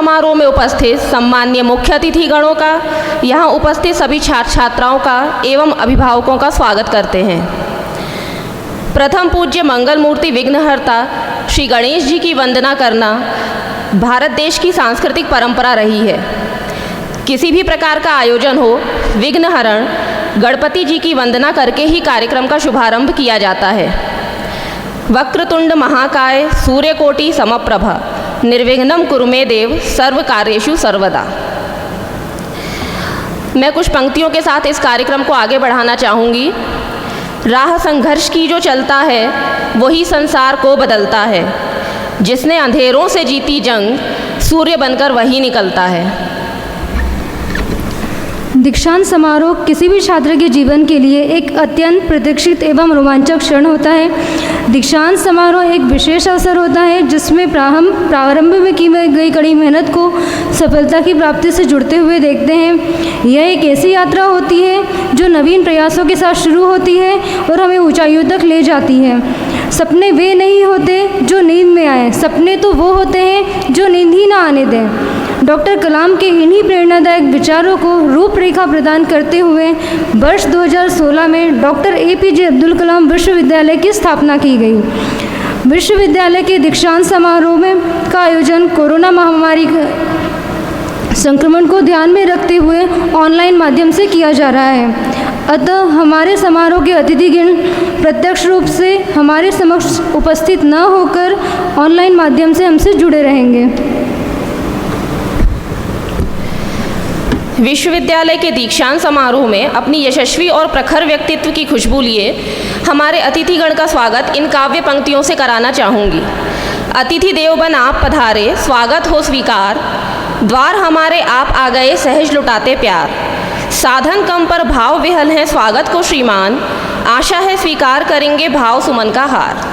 समारोह में उपस्थित सम्माननीय मुख्य अतिथिगणों का, यहाँ उपस्थित सभी छात्र छात्राओं का एवं अभिभावकों का स्वागत करते हैं। प्रथम पूज्य मंगल मूर्ति विघ्नहर्ता श्री गणेश जी की वंदना करना भारत देश की सांस्कृतिक परंपरा रही है। किसी भी प्रकार का आयोजन हो, विघ्नहरण गणपति जी की वंदना करके ही कार्यक्रम का शुभारंभ किया जाता है। वक्रतुंड महाकाय सूर्यकोटि समप्रभा निर्विघ्नं कुरु मे देव सर्व कार्येषु सर्वदा। मैं कुछ पंक्तियों के साथ इस कार्यक्रम को आगे बढ़ाना चाहूँगी। राह संघर्ष की जो चलता है वही संसार को बदलता है, जिसने अंधेरों से जीती जंग सूर्य बनकर वही निकलता है। दीक्षांत समारोह किसी भी छात्र के जीवन के लिए एक अत्यंत प्रतीक्षित एवं रोमांचक क्षण होता है। दीक्षांत समारोह एक विशेष अवसर होता है जिसमें प्रारंभ में की गई कड़ी मेहनत को सफलता की प्राप्ति से जुड़ते हुए देखते हैं। यह एक ऐसी यात्रा होती है जो नवीन प्रयासों के साथ शुरू होती है और हमें ऊंचाइयों तक ले जाती है। सपने वे नहीं होते जो नींद में आए, सपने तो वो होते हैं जो नींद ही ना आने दें। डॉक्टर कलाम के इन्हीं प्रेरणादायक विचारों को रूपरेखा प्रदान करते हुए वर्ष 2016 में डॉक्टर APJ अब्दुल कलाम विश्वविद्यालय की स्थापना की गई। विश्वविद्यालय के दीक्षांत समारोह का आयोजन कोरोना महामारी संक्रमण को ध्यान में रखते हुए ऑनलाइन माध्यम से किया जा रहा है। अतः हमारे समारोह के अतिथिगण प्रत्यक्ष रूप से हमारे समक्ष उपस्थित न होकर ऑनलाइन माध्यम से हमसे जुड़े रहेंगे। विश्वविद्यालय के दीक्षांत समारोह में अपनी यशस्वी और प्रखर व्यक्तित्व की खुशबू लिए हमारे अतिथिगण का स्वागत इन काव्य पंक्तियों से कराना चाहूँगी। अतिथि देव बन आप पधारे, स्वागत हो स्वीकार, द्वार हमारे आप आ गए सहज लुटाते प्यार। साधन कम पर भाव विहल है स्वागत को श्रीमान, आशा है स्वीकार करेंगे भाव सुमन का हार।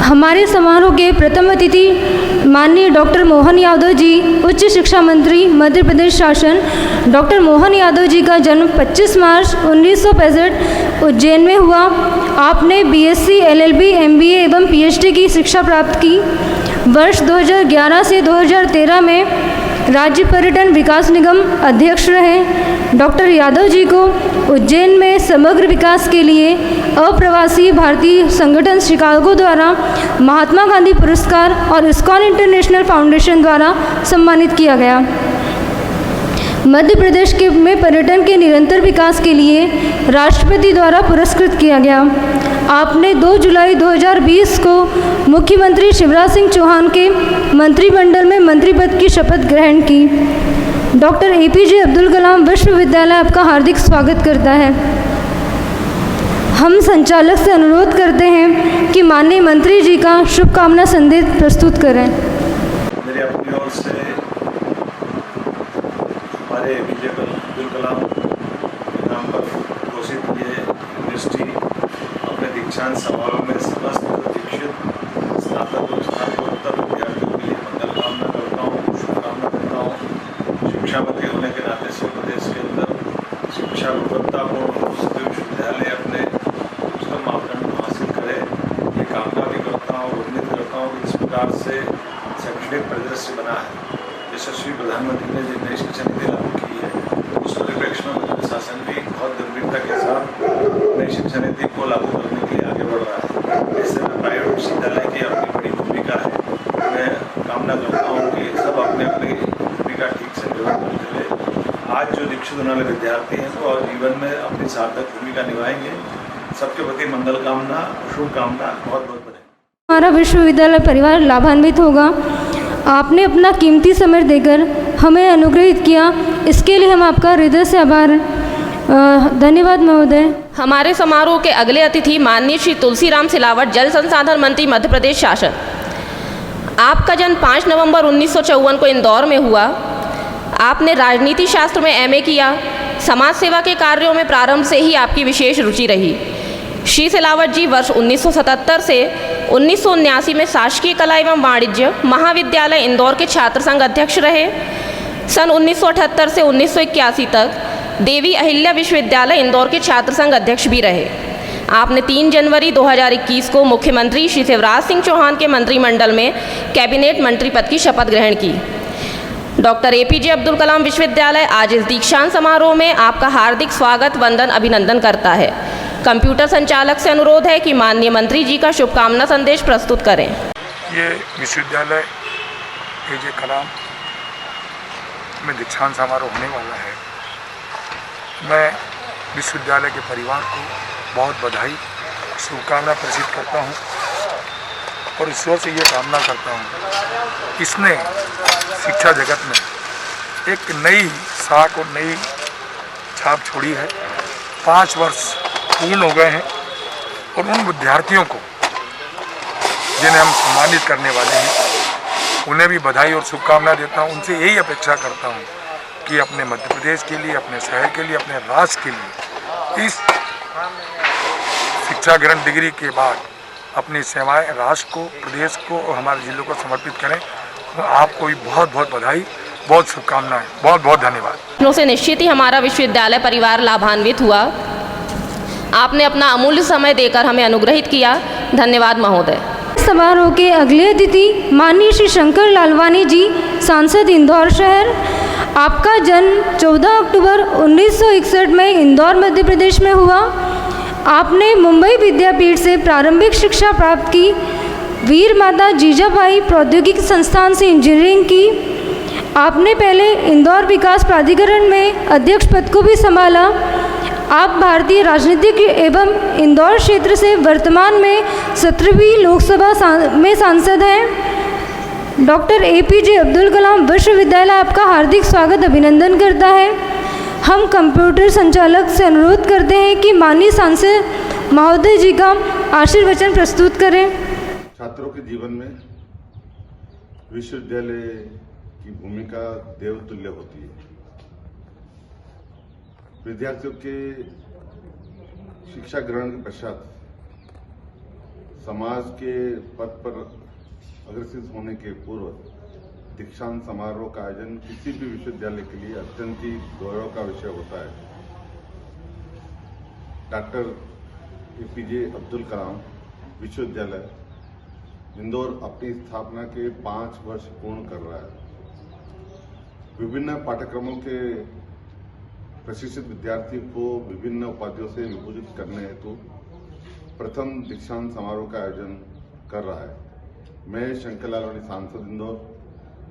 हमारे समारोह के प्रथम अतिथि माननीय डॉक्टर मोहन यादव जी, उच्च शिक्षा मंत्री मध्य प्रदेश शासन। डॉक्टर मोहन यादव जी का जन्म 25 मार्च 1965 उज्जैन में हुआ। आपने BSc, LLB, MBA एवं PhD की शिक्षा प्राप्त की। वर्ष 2011 से 2013 में राज्य पर्यटन विकास निगम अध्यक्ष रहे। डॉक्टर यादव जी को उज्जैन में समग्र विकास के लिए अप्रवासी भारतीय संगठन शिकागो द्वारा महात्मा गांधी पुरस्कार और इस्कॉन इंटरनेशनल फाउंडेशन द्वारा सम्मानित किया गया। मध्य प्रदेश में पर्यटन के निरंतर विकास के लिए राष्ट्रपति द्वारा पुरस्कृत किया गया। आपने 2 जुलाई 2020 को मुख्यमंत्री शिवराज सिंह चौहान के मंत्रिमंडल में मंत्री पद की शपथ ग्रहण की। डॉक्टर APJ अब्दुल कलाम विश्वविद्यालय आपका हार्दिक स्वागत करता है। हम संचालक से अनुरोध करते हैं कि माननीय मंत्री जी का शुभकामना संदेश प्रस्तुत करें। मेरी अपनी ओर से हमारे APJ अब्दुल कलाम के नाम पर घोषित ये यूनिवर्सिटी अपने दीक्षांत समारोह में समस्त दीक्षित स्नातक और स्नातकोत्तर विद्यार्थियों के लिए मंगल कामना करता हूँ, शुभकामना देता हूँ। शिक्षा मंत्री होने के नाते से प्रदेश के अंदर शिक्षा गुणवत्तापूर्ण विश्वविद्यालय अपने उत्तम मापदंड हासिल करे, ये कामना भी करता हूँ और उम्मीद करता हूँ कि इस प्रकार से शैक्षणिक परिदृश्य बना है। यशस्वी प्रधानमंत्री ने जिन नई शिक्षा नीति लागू की है, उस परिप्रेक्ष्य में मध्य शासन भी बहुत गंभीरता के साथ नई शिक्षा नीति को लागू करने के लिए आगे बढ़ रहा है। ऐसे में प्राइवेट विश्वविद्यालय की अपनी बड़ी भूमिका है। मैं कामना करता हूँ कि सब अपने अपनी भूमिका ठीक से निर्वहन करते हुए आज जो दीक्षित होने वाले विद्यार्थी हैं वो जीवन में अपनी सार्थक भूमिका निभाएंगे। सबके प्रति मंगल कामना, शुभकामना, बहुत बहुत बधाई। हमारा विश्वविद्यालय परिवार लाभान्वित होगा। आपने अपना कीमती समय देकर हमें अनुग्रहित किया, इसके लिए हम आपका हृदय से आभार। धन्यवाद महोदय। हमारे समारोह के अगले अतिथि माननीय श्री तुलसीराम सिलावट, जल संसाधन मंत्री मध्य प्रदेश शासन। आपका जन्म 5 नवंबर 1954 को इंदौर में हुआ। आपने राजनीति शास्त्र में MA किया। समाज सेवा के कार्यों में प्रारंभ से ही आपकी विशेष रुचि रही। श्री सिलावट जी वर्ष 1977 से 1979 में शासकीय कला एवं वाणिज्य महाविद्यालय इंदौर के छात्र संघ अध्यक्ष रहे। सन 1978 से 1981 तक देवी अहिल्या विश्वविद्यालय इंदौर के छात्र संघ अध्यक्ष भी रहे। आपने 3 जनवरी 2021 को मुख्यमंत्री श्री शिवराज सिंह चौहान के मंत्रिमंडल में कैबिनेट मंत्री पद की शपथ ग्रहण की। डॉक्टर APJ अब्दुल कलाम विश्वविद्यालय आज इस दीक्षांत समारोह में आपका हार्दिक स्वागत वंदन अभिनंदन करता है। कंप्यूटर संचालक से अनुरोध है कि माननीय मंत्री जी का शुभकामना संदेश प्रस्तुत करें। ये विश्वविद्यालय APJ कलाम में दीक्षांत समारोह होने वाला है। मैं विश्वविद्यालय के परिवार को बहुत बधाई शुभकामना प्रेषित करता हूँ और ईश्वर से ये कामना करता हूँ इसने शिक्षा जगत में एक नई साख और नई छाप छोड़ी है। 5 वर्ष पूर्ण हो गए हैं और उन विद्यार्थियों को जिन्हें हम सम्मानित करने वाले हैं उन्हें भी बधाई और शुभकामना देता हूँ। उनसे यही अपेक्षा करता हूँ कि अपने मध्य प्रदेश के लिए, अपने शहर के लिए, अपने राष्ट्र के लिए इस शिक्षा ग्रहण डिग्री के बाद अपनी सेवाएं राष्ट्र को, प्रदेश को और हमारे जिलों को समर्पित करें। तो आपको भी बहुत बहुत बधाई, बहुत शुभकामनाएं, बहुत बहुत धन्यवाद। से निश्चित ही हमारा विश्वविद्यालय परिवार लाभान्वित हुआ। आपने अपना अमूल्य समय देकर हमें अनुग्रहित किया। धन्यवाद महोदय। समारोह के अगले अतिथि माननीय श्री शंकर लालवानी जी, सांसद इंदौर शहर। आपका जन्म 14 अक्टूबर 1961 में इंदौर मध्य प्रदेश में हुआ। आपने मुंबई विद्यापीठ से प्रारंभिक शिक्षा प्राप्त की। वीर माता जीजाबाई प्रौद्योगिकी संस्थान से इंजीनियरिंग की। आपने पहले इंदौर विकास प्राधिकरण में अध्यक्ष पद को भी संभाला। आप भारतीय राजनीतिक एवं इंदौर क्षेत्र से वर्तमान में 17वीं लोकसभा में सांसद हैं। डॉक्टर APJ अब्दुल कलाम विश्वविद्यालय आपका हार्दिक स्वागत अभिनंदन करता है। हम कंप्यूटर संचालक से अनुरोध करते हैं कि माननीय सांसद महोदय जी का आशीर्वचन प्रस्तुत करें। छात्रों के जीवन में विश्वविद्यालय की भूमिका देवतुल्य होती है। विद्यार्थियों के शिक्षा ग्रहण के पश्चात समाज के पथ पर अग्रसर होने के पूर्व दीक्षांत समारोह का आयोजन किसी भी विश्वविद्यालय के लिए अत्यंत ही गौरव का विषय होता है। डॉक्टर APJ अब्दुल कलाम विश्वविद्यालय इंदौर अपनी स्थापना के 5 वर्ष पूर्ण कर रहा है। विभिन्न पाठ्यक्रमों के प्रशिक्षित विद्यार्थियों को विभिन्न उपाधियों से विभूषित करने हेतु प्रथम दीक्षांत समारोह का आयोजन कर रहा है। मैं शंकर लालवानी सांसद इंदौर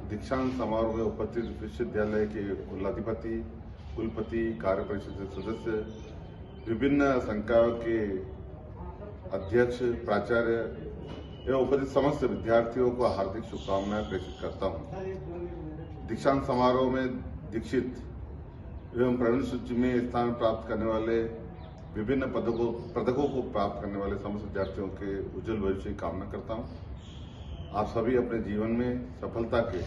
दीक्षांत समारोह में उपस्थित विश्वविद्यालय के कुलाधिपति, कुलपति, कार्य परिषद के सदस्य, विभिन्न संकायों के अध्यक्ष, प्राचार्य एवं उपस्थित समस्त विद्यार्थियों को हार्दिक शुभकामनाएं प्रेषित करता हूं। दीक्षांत समारोह में दीक्षित एवं प्रवीण सूची में स्थान प्राप्त करने वाले विभिन्न पदकों को प्राप्त करने वाले समस्त विद्यार्थियों के उज्जवल भविष्य की कामना करता हूं। आप सभी अपने जीवन में सफलता के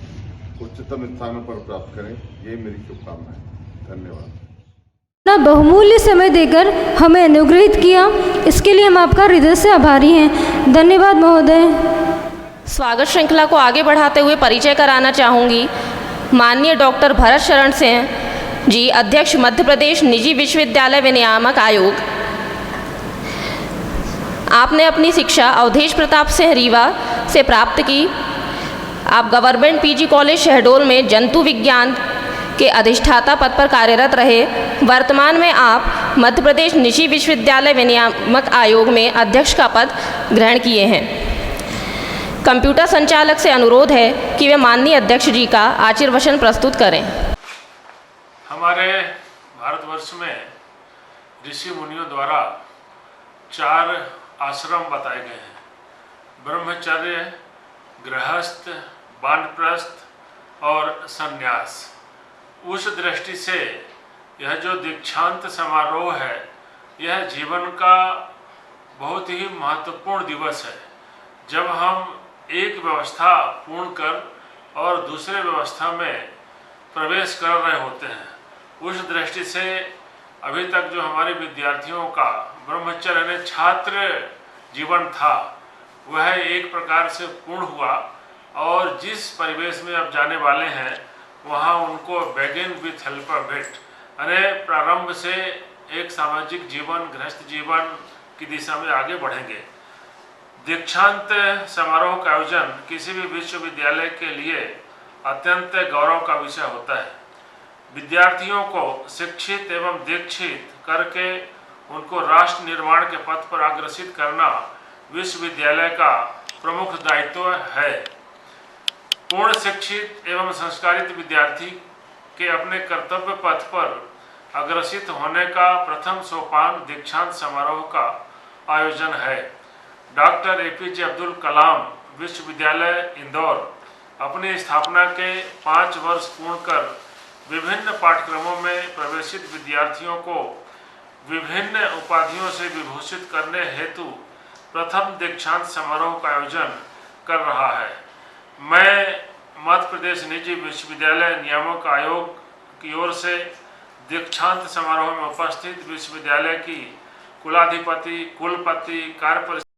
उच्चतम स्थानों पर प्राप्त करें, ये मेरी शुभकामना है। धन्यवाद। अपना बहुमूल्य समय देकर हमें अनुग्रहित किया, इसके लिए हम आपका हृदय से आभारी हैं। धन्यवाद महोदय। स्वागत श्रृंखला को आगे बढ़ाते हुए परिचय कराना चाहूँगी माननीय डॉक्टर भरत शरण सिंह जी, अध्यक्ष मध्य प्रदेश निजी विश्वविद्यालय विनियामक आयोग। आपने अपनी शिक्षा अवधेश प्रताप सिंह रीवा से प्राप्त की। आप गवर्नमेंट PG कॉलेज शहडोल में जंतु विज्ञान के अधिष्ठाता पद पर कार्यरत रहे। वर्तमान में आप मध्य प्रदेश निजी विश्वविद्यालय विनियामक आयोग में अध्यक्ष का पद ग्रहण किए हैं। कंप्यूटर संचालक से अनुरोध है कि वे माननीय अध्यक्ष जी का आशीर्वचन प्रस्तुत करें। हमारे भारतवर्ष में ऋषि मुनियों द्वारा 4 आश्रम बताए गए हैं: ब्रह्मचर्य, गृहस्थ, वानप्रस्थ और संन्यास। उस दृष्टि से यह जो दीक्षांत समारोह है, यह जीवन का बहुत ही महत्वपूर्ण दिवस है, जब हम एक व्यवस्था पूर्ण कर और दूसरे व्यवस्था में प्रवेश कर रहे होते हैं। उस दृष्टि से अभी तक जो हमारे विद्यार्थियों का ब्रह्मचर्य यानी छात्र जीवन था, वह एक प्रकार से पूर्ण हुआ और जिस परिवेश में अब जाने वाले हैं वहाँ उनको begin with alphabet यानी प्रारंभ से एक सामाजिक जीवन, गृहस्थ जीवन की दिशा में आगे बढ़ेंगे। दीक्षांत समारोह का आयोजन किसी भी विश्वविद्यालय के लिए अत्यंत गौरव का विषय होता है। विद्यार्थियों को शिक्षित एवं दीक्षित करके उनको राष्ट्र निर्माण के पथ पर अग्रसित करना विश्वविद्यालय का प्रमुख दायित्व है। पूर्ण शिक्षित एवं संस्कारित विद्यार्थी के अपने कर्तव्य पथ पर अग्रसित होने का प्रथम सोपान दीक्षांत समारोह का आयोजन है। डॉक्टर एपीजे अब्दुल कलाम विश्वविद्यालय इंदौर अपनी स्थापना के 5 वर्ष पूर्ण कर विभिन्न पाठ्यक्रमों में प्रवेशित विद्यार्थियों को विभिन्न उपाधियों से विभूषित करने हेतु प्रथम दीक्षांत समारोह का आयोजन कर रहा है। मैं मध्य प्रदेश निजी विश्वविद्यालय नियामक आयोग की ओर से दीक्षांत समारोह में उपस्थित विश्वविद्यालय की कुलाधिपति, कुलपति, कार्यपरिषद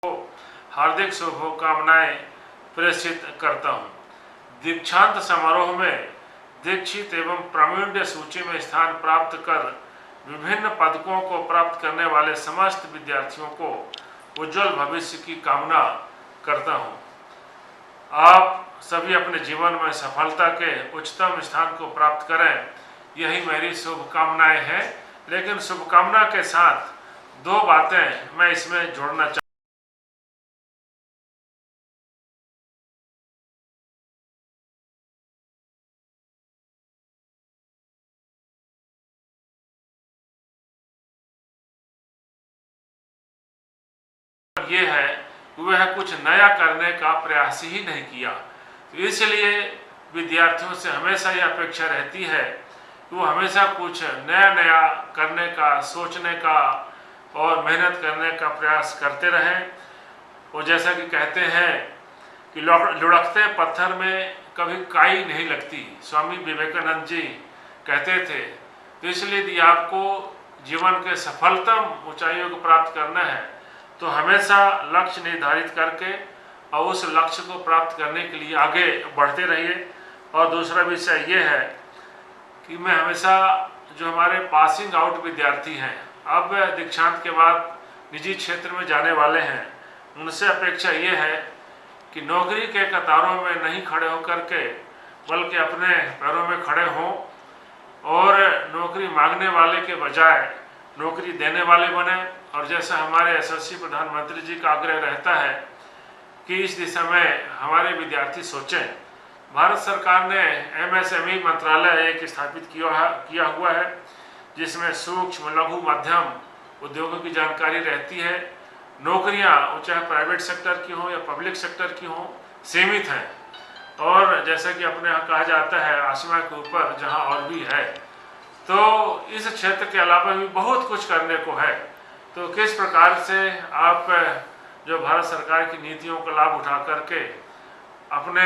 को हार्दिक शुभकामनाएं प्रेषित करता हूं। दीक्षांत समारोह में दीक्षित एवं प्रावीण्य सूची में स्थान प्राप्त कर विभिन्न पदकों को प्राप्त करने वाले समस्त विद्यार्थियों को उज्जवल भविष्य की कामना करता हूं। आप सभी अपने जीवन में सफलता के उच्चतम स्थान को प्राप्त करें, यही मेरी शुभकामनाएं हैं। लेकिन शुभकामना के साथ 2 बातें मैं इसमें जोड़ना चाहूँगा। ये है कि वह कुछ नया करने का प्रयास ही नहीं किया। इसलिए विद्यार्थियों से हमेशा यह अपेक्षा रहती है कि वो हमेशा कुछ नया नया करने का, सोचने का और मेहनत करने का प्रयास करते रहें। और जैसा कि कहते हैं कि लुढ़कते पत्थर में कभी काई नहीं लगती, स्वामी विवेकानंद जी कहते थे। तो इसलिए यदि आपको जीवन के सफलतम ऊंचाइयों को प्राप्त करना है तो हमेशा लक्ष्य निर्धारित करके और उस लक्ष्य को प्राप्त करने के लिए आगे बढ़ते रहिए। और दूसरा विषय ये है कि मैं हमेशा जो हमारे पासिंग आउट विद्यार्थी हैं, अब दीक्षांत के बाद निजी क्षेत्र में जाने वाले हैं, उनसे अपेक्षा ये है कि नौकरी के कतारों में नहीं खड़े होकर के बल्कि अपने पैरों में खड़े हों और नौकरी मांगने वाले के बजाय नौकरी देने वाले बने। और जैसा हमारे यशस्वी प्रधानमंत्री जी का आग्रह रहता है कि इस दिशा में हमारे विद्यार्थी सोचें। भारत सरकार ने MSME मंत्रालय एक स्थापित किया हुआ है, जिसमें सूक्ष्म, लघु, मध्यम उद्योगों की जानकारी रहती है। नौकरियां चाहे प्राइवेट सेक्टर की हों या पब्लिक सेक्टर की हों, सीमित हैं। और जैसा कि अपने यहाँ कहा जाता है, आसमान के ऊपर जहाँ और भी है। तो इस क्षेत्र के अलावा भी बहुत कुछ करने को है। तो किस प्रकार से आप जो भारत सरकार की नीतियों का लाभ उठा करके अपने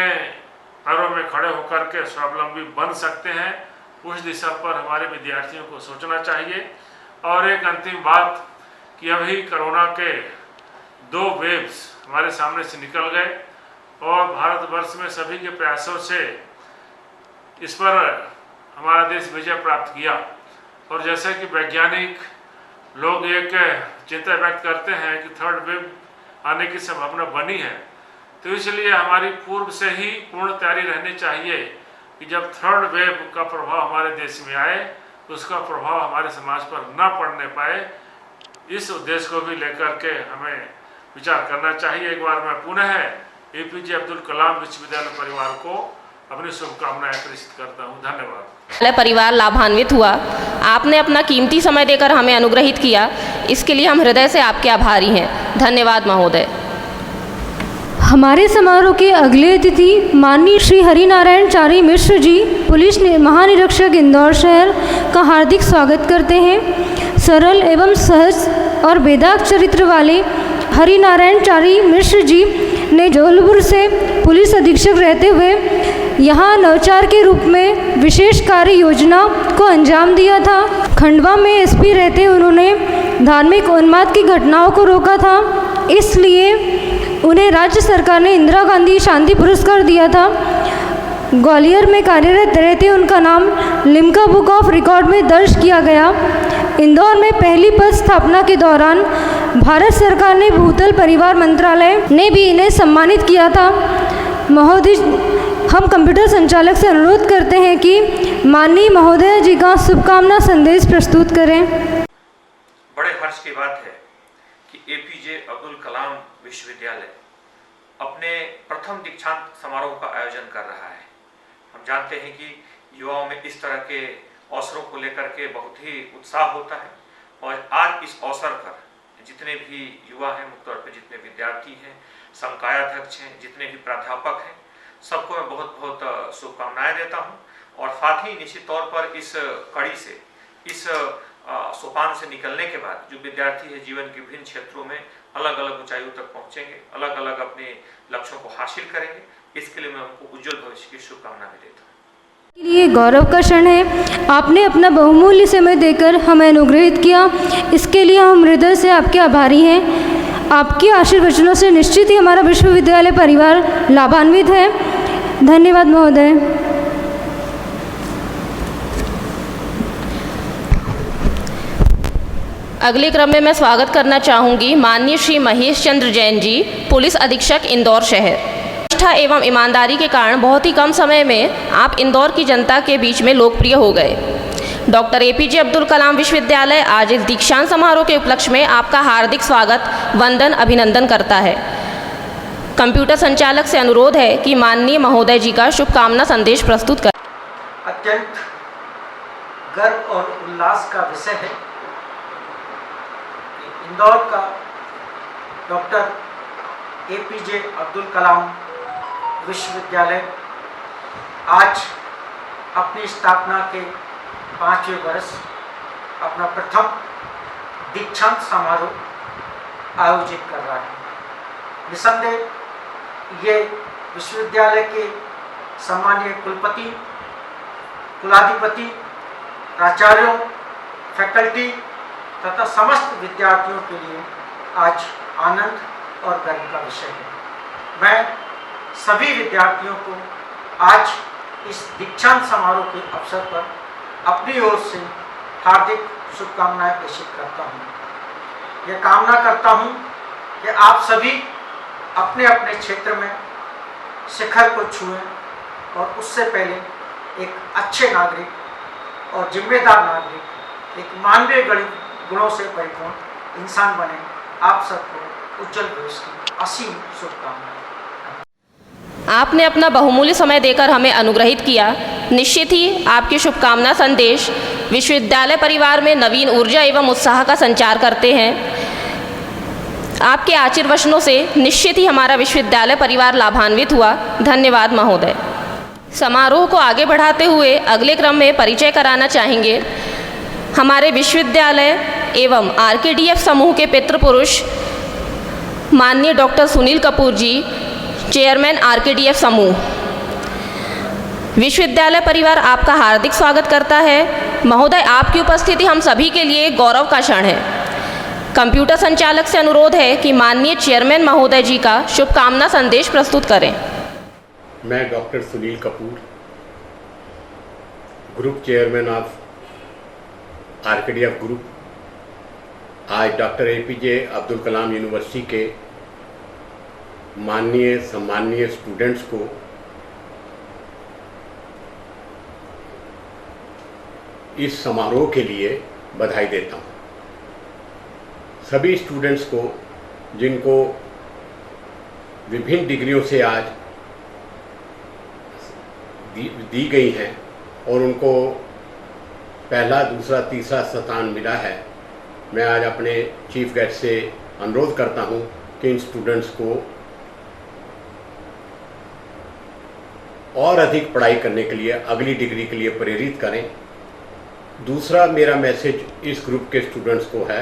पैरों में खड़े होकर के स्वावलंबी बन सकते हैं, उस दिशा पर हमारे विद्यार्थियों को सोचना चाहिए। और एक अंतिम बात कि अभी कोरोना के 2 वेव्स हमारे सामने से निकल गए और भारतवर्ष में सभी के प्रयासों से इस पर हमारा देश विजय प्राप्त किया। और जैसे कि वैज्ञानिक लोग एक चिंता व्यक्त करते हैं कि 3rd वेव आने की संभावना बनी है, तो इसलिए हमारी पूर्व से ही पूर्ण तैयारी रहनी चाहिए कि जब 3rd वेव का प्रभाव हमारे देश में आए तो उसका प्रभाव हमारे समाज पर न पड़ने पाए। इस उद्देश्य को भी लेकर के हमें विचार करना चाहिए। एक बार मैं पुनः APJ अब्दुल कलाम विश्वविद्यालय परिवार को अपनी शुभकामनाएं प्रेषित करता हूं। धन्यवाद। परिवार लाभान्वित हुआ। आपने अपना कीमती समय देकर हमें अनुग्रहित किया, इसके लिए हम हृदय से आपके आभारी हैं। धन्यवाद महोदय। हमारे समारोह के अगले अतिथि माननीय श्री हरिनारायण चारी मिश्र जी, पुलिस महानिरीक्षक इंदौर शहर का हार्दिक स्वागत करते हैं। सरल एवं सहज और बेदाग चरित्र वाले हरिनारायण चारी मिश्र जी ने जबलपुर से पुलिस अधीक्षक रहते हुए यहाँ नवचार के रूप में विशेष कार्य योजना को अंजाम दिया था। खंडवा में SP रहते उन्होंने धार्मिक उन्माद की घटनाओं को रोका था, इसलिए उन्हें राज्य सरकार ने इंदिरा गांधी शांति पुरस्कार दिया था। ग्वालियर में कार्यरत रहते उनका नाम लिम्का बुक ऑफ रिकॉर्ड में दर्ज किया गया। इंदौर में पहली पद स्थापना के दौरान भारत सरकार ने भूतल परिवार मंत्रालय ने भी इन्हें सम्मानित किया था। महोदय, हम कंप्यूटर संचालक से अनुरोध करते हैं कि माननीय महोदय जी का शुभकामना संदेश प्रस्तुत करें। बड़े हर्ष की बात है कि एपीजे अब्दुल कलाम विश्वविद्यालय अपने प्रथम दीक्षांत समारोह का आयोजन कर रहा है। हम जानते हैं कि युवाओं में इस तरह के अवसरों को लेकर के बहुत ही उत्साह होता है और आज इस अवसर पर जितने भी युवा हैं, मुख्य तौर पर जितने विद्यार्थी हैं, संकायाध्यक्ष हैं, जितने भी प्राध्यापक हैं, सबको मैं बहुत बहुत शुभकामनाएं देता हूं। और साथ ही निश्चित तौर पर इस कड़ी से, इस सोपान से निकलने के बाद जो विद्यार्थी है जीवन के विभिन्न क्षेत्रों में अलग अलग ऊंचाइयों तक पहुंचेंगे, अलग अलग अपने लक्ष्यों को हासिल करेंगे। इसके लिए मैं उनको उज्जवल भविष्य की शुभकामना भी देता हूँ। के लिए गौरव का क्षण है। आपने अपना बहुमूल्य समय देकर हमें अनुग्रहित किया, इसके लिए हम हृदय से आपके आभारी हैं। आपके आशीर्वचनों से निश्चित ही हमारा विश्वविद्यालय परिवार लाभान्वित है। धन्यवाद महोदय। अगले क्रम में मैं स्वागत करना चाहूँगी माननीय श्री महेश चंद्र जैन जी, पुलिस अधीक्षक इंदौर शहर। निष्ठा एवं ईमानदारी के कारण बहुत ही कम समय में आप इंदौर की जनता के बीच में लोकप्रिय हो गए। डॉक्टर एपीजे अब्दुल कलाम विश्वविद्यालय आज इस दीक्षांत समारोह के उपलक्ष्य में आपका हार्दिक स्वागत, वंदन, अभिनंदन करता है। कंप्यूटर संचालक से अनुरोध है कि माननीय महोदय जी का शुभकामना संदेश प्रस्तुत करें। अत्यंत गर्व और उल्लास का विषय है कि इंदौर का डॉक्टर एपीजे अब्दुल कलाम विश्वविद्यालय आज अपनी स्थापना के 5वें वर्ष अपना प्रथम दीक्षांत समारोह आयोजित कर रहा है। निसंदेह ये विश्वविद्यालय के सम्मानीय कुलपति, कुलाधिपति, प्राचार्यों, फैकल्टी तथा समस्त विद्यार्थियों के लिए आज आनंद और गर्व का विषय है। मैं सभी विद्यार्थियों को आज इस दीक्षांत समारोह के अवसर पर अपनी ओर से हार्दिक शुभकामनाएं प्रेषित करता हूं। यह कामना करता हूं कि आप सभी अपने अपने क्षेत्र में शिखर को छुएं और उससे पहले एक अच्छे नागरिक और जिम्मेदार नागरिक, एक मानवीय गुणों से परिपूर्ण इंसान बने। आप सबको उज्जवल भविष्य की असीम शुभकामनाएं। आपने अपना बहुमूल्य समय देकर हमें अनुग्रहित किया। निश्चित ही आपके शुभकामना संदेश विश्वविद्यालय परिवार में नवीन ऊर्जा एवं उत्साह का संचार करते हैं। आपके आशीर्वचनों से निश्चित ही हमारा विश्वविद्यालय परिवार लाभान्वित हुआ। धन्यवाद महोदय। समारोह को आगे बढ़ाते हुए अगले क्रम में परिचय कराना चाहेंगे हमारे विश्वविद्यालय एवं आरकेडीएफ समूह के पितृ पुरुष माननीय डॉक्टर सुनील कपूर जी, चेयरमैन आरकेडीएफ समूह। विश्वविद्यालय परिवार आपका हार्दिक स्वागत करता है। महोदय, आपकी उपस्थिति हम सभी के लिए गौरव का क्षण है। कंप्यूटर संचालक से अनुरोध है कि माननीय चेयरमैन महोदय जी का शुभकामना संदेश प्रस्तुत करें। मैं doctor Sunil Kapoor, group chairman of RKDF group, आज doctor APJ Abdul Kalam university के माननीय सम्माननीय स्टूडेंट्स को इस समारोह के लिए बधाई देता हूँ। सभी स्टूडेंट्स को जिनको विभिन्न डिग्रियों से आज दी गई हैं और उनको पहला, दूसरा, तीसरा स्थान मिला है, मैं आज अपने चीफ गेस्ट से अनुरोध करता हूं कि इन स्टूडेंट्स को और अधिक पढ़ाई करने के लिए, अगली डिग्री के लिए प्रेरित करें। दूसरा मेरा मैसेज इस ग्रुप के स्टूडेंट्स को है,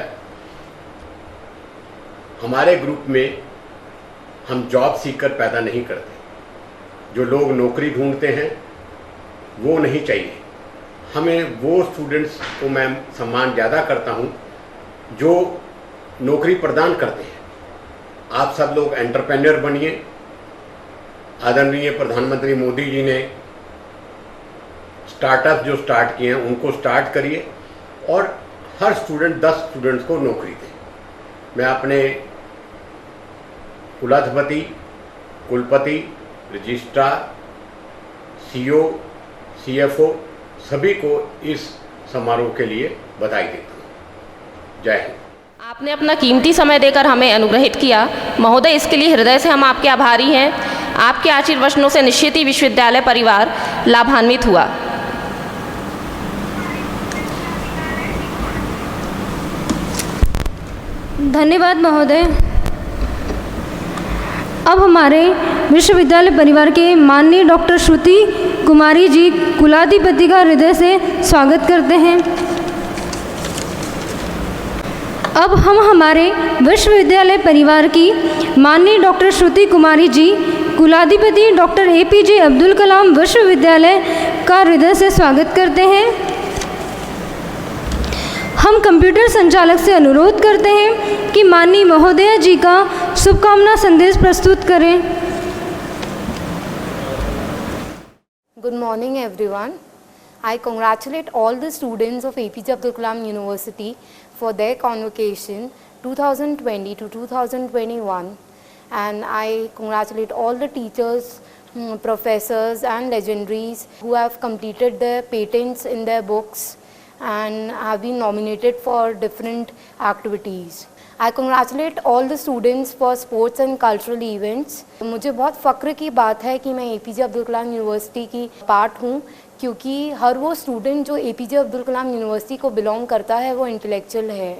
हमारे ग्रुप में हम जॉब सीकर पैदा नहीं करते। जो लोग नौकरी ढूंढते हैं वो नहीं चाहिए हमें। वो स्टूडेंट्स को मैं सम्मान ज़्यादा करता हूं जो नौकरी प्रदान करते हैं। आप सब लोग एंटरप्रेन्योर बनिए। आदरणीय प्रधानमंत्री मोदी जी ने स्टार्टअप जो स्टार्ट किए हैं उनको स्टार्ट करिए और हर स्टूडेंट 10 स्टूडेंट्स को नौकरी दे। मैं अपने कुलाधिपति, कुलपति, रजिस्ट्रार, सीओ, सीएफओ सभी को इस समारोह के लिए बधाई देता हूँ। जय हिंद। आपने अपना कीमती समय देकर हमें अनुग्रहित किया। महोदय, इसके लिए हृदय से हम आपके आभारी हैं। आपके आशीर्वचनों से निश्चित ही विश्वविद्यालय परिवार लाभान्वित हुआ। धन्यवाद महोदय। अब हमारे विश्वविद्यालय परिवार के माननीय डॉक्टर श्रुति कुमारी जी कुलाधिपति का हृदय से स्वागत करते हैं। अब हम हमारे विश्वविद्यालय परिवार की माननीय डॉक्टर श्रुति कुमारी जी कुलाधिपति डॉक्टर APJ अब्दुल कलाम विश्वविद्यालय का हृदय से स्वागत करते हैं। हम कंप्यूटर संचालक से अनुरोध करते हैं कि माननीय महोदया जी का शुभकामना संदेश प्रस्तुत करें। Good morning everyone. I congratulate all the students of APJ Abdul Kalam University for their convocation 2020 to 2021, and I congratulate all the teachers, professors and legendaries who have completed their patents in their books and have been nominated for different activities. I congratulate all the students for sports and cultural events. मुझे बहुत फ़ख्र की बात है कि मैं APJ Abdul कलाम university की part हूँ, क्योंकि हर वो स्टूडेंट जो APJ अब्दुल कलाम यूनिवर्सिटी को बिलोंग करता है वो इंटेलेक्चुअल है।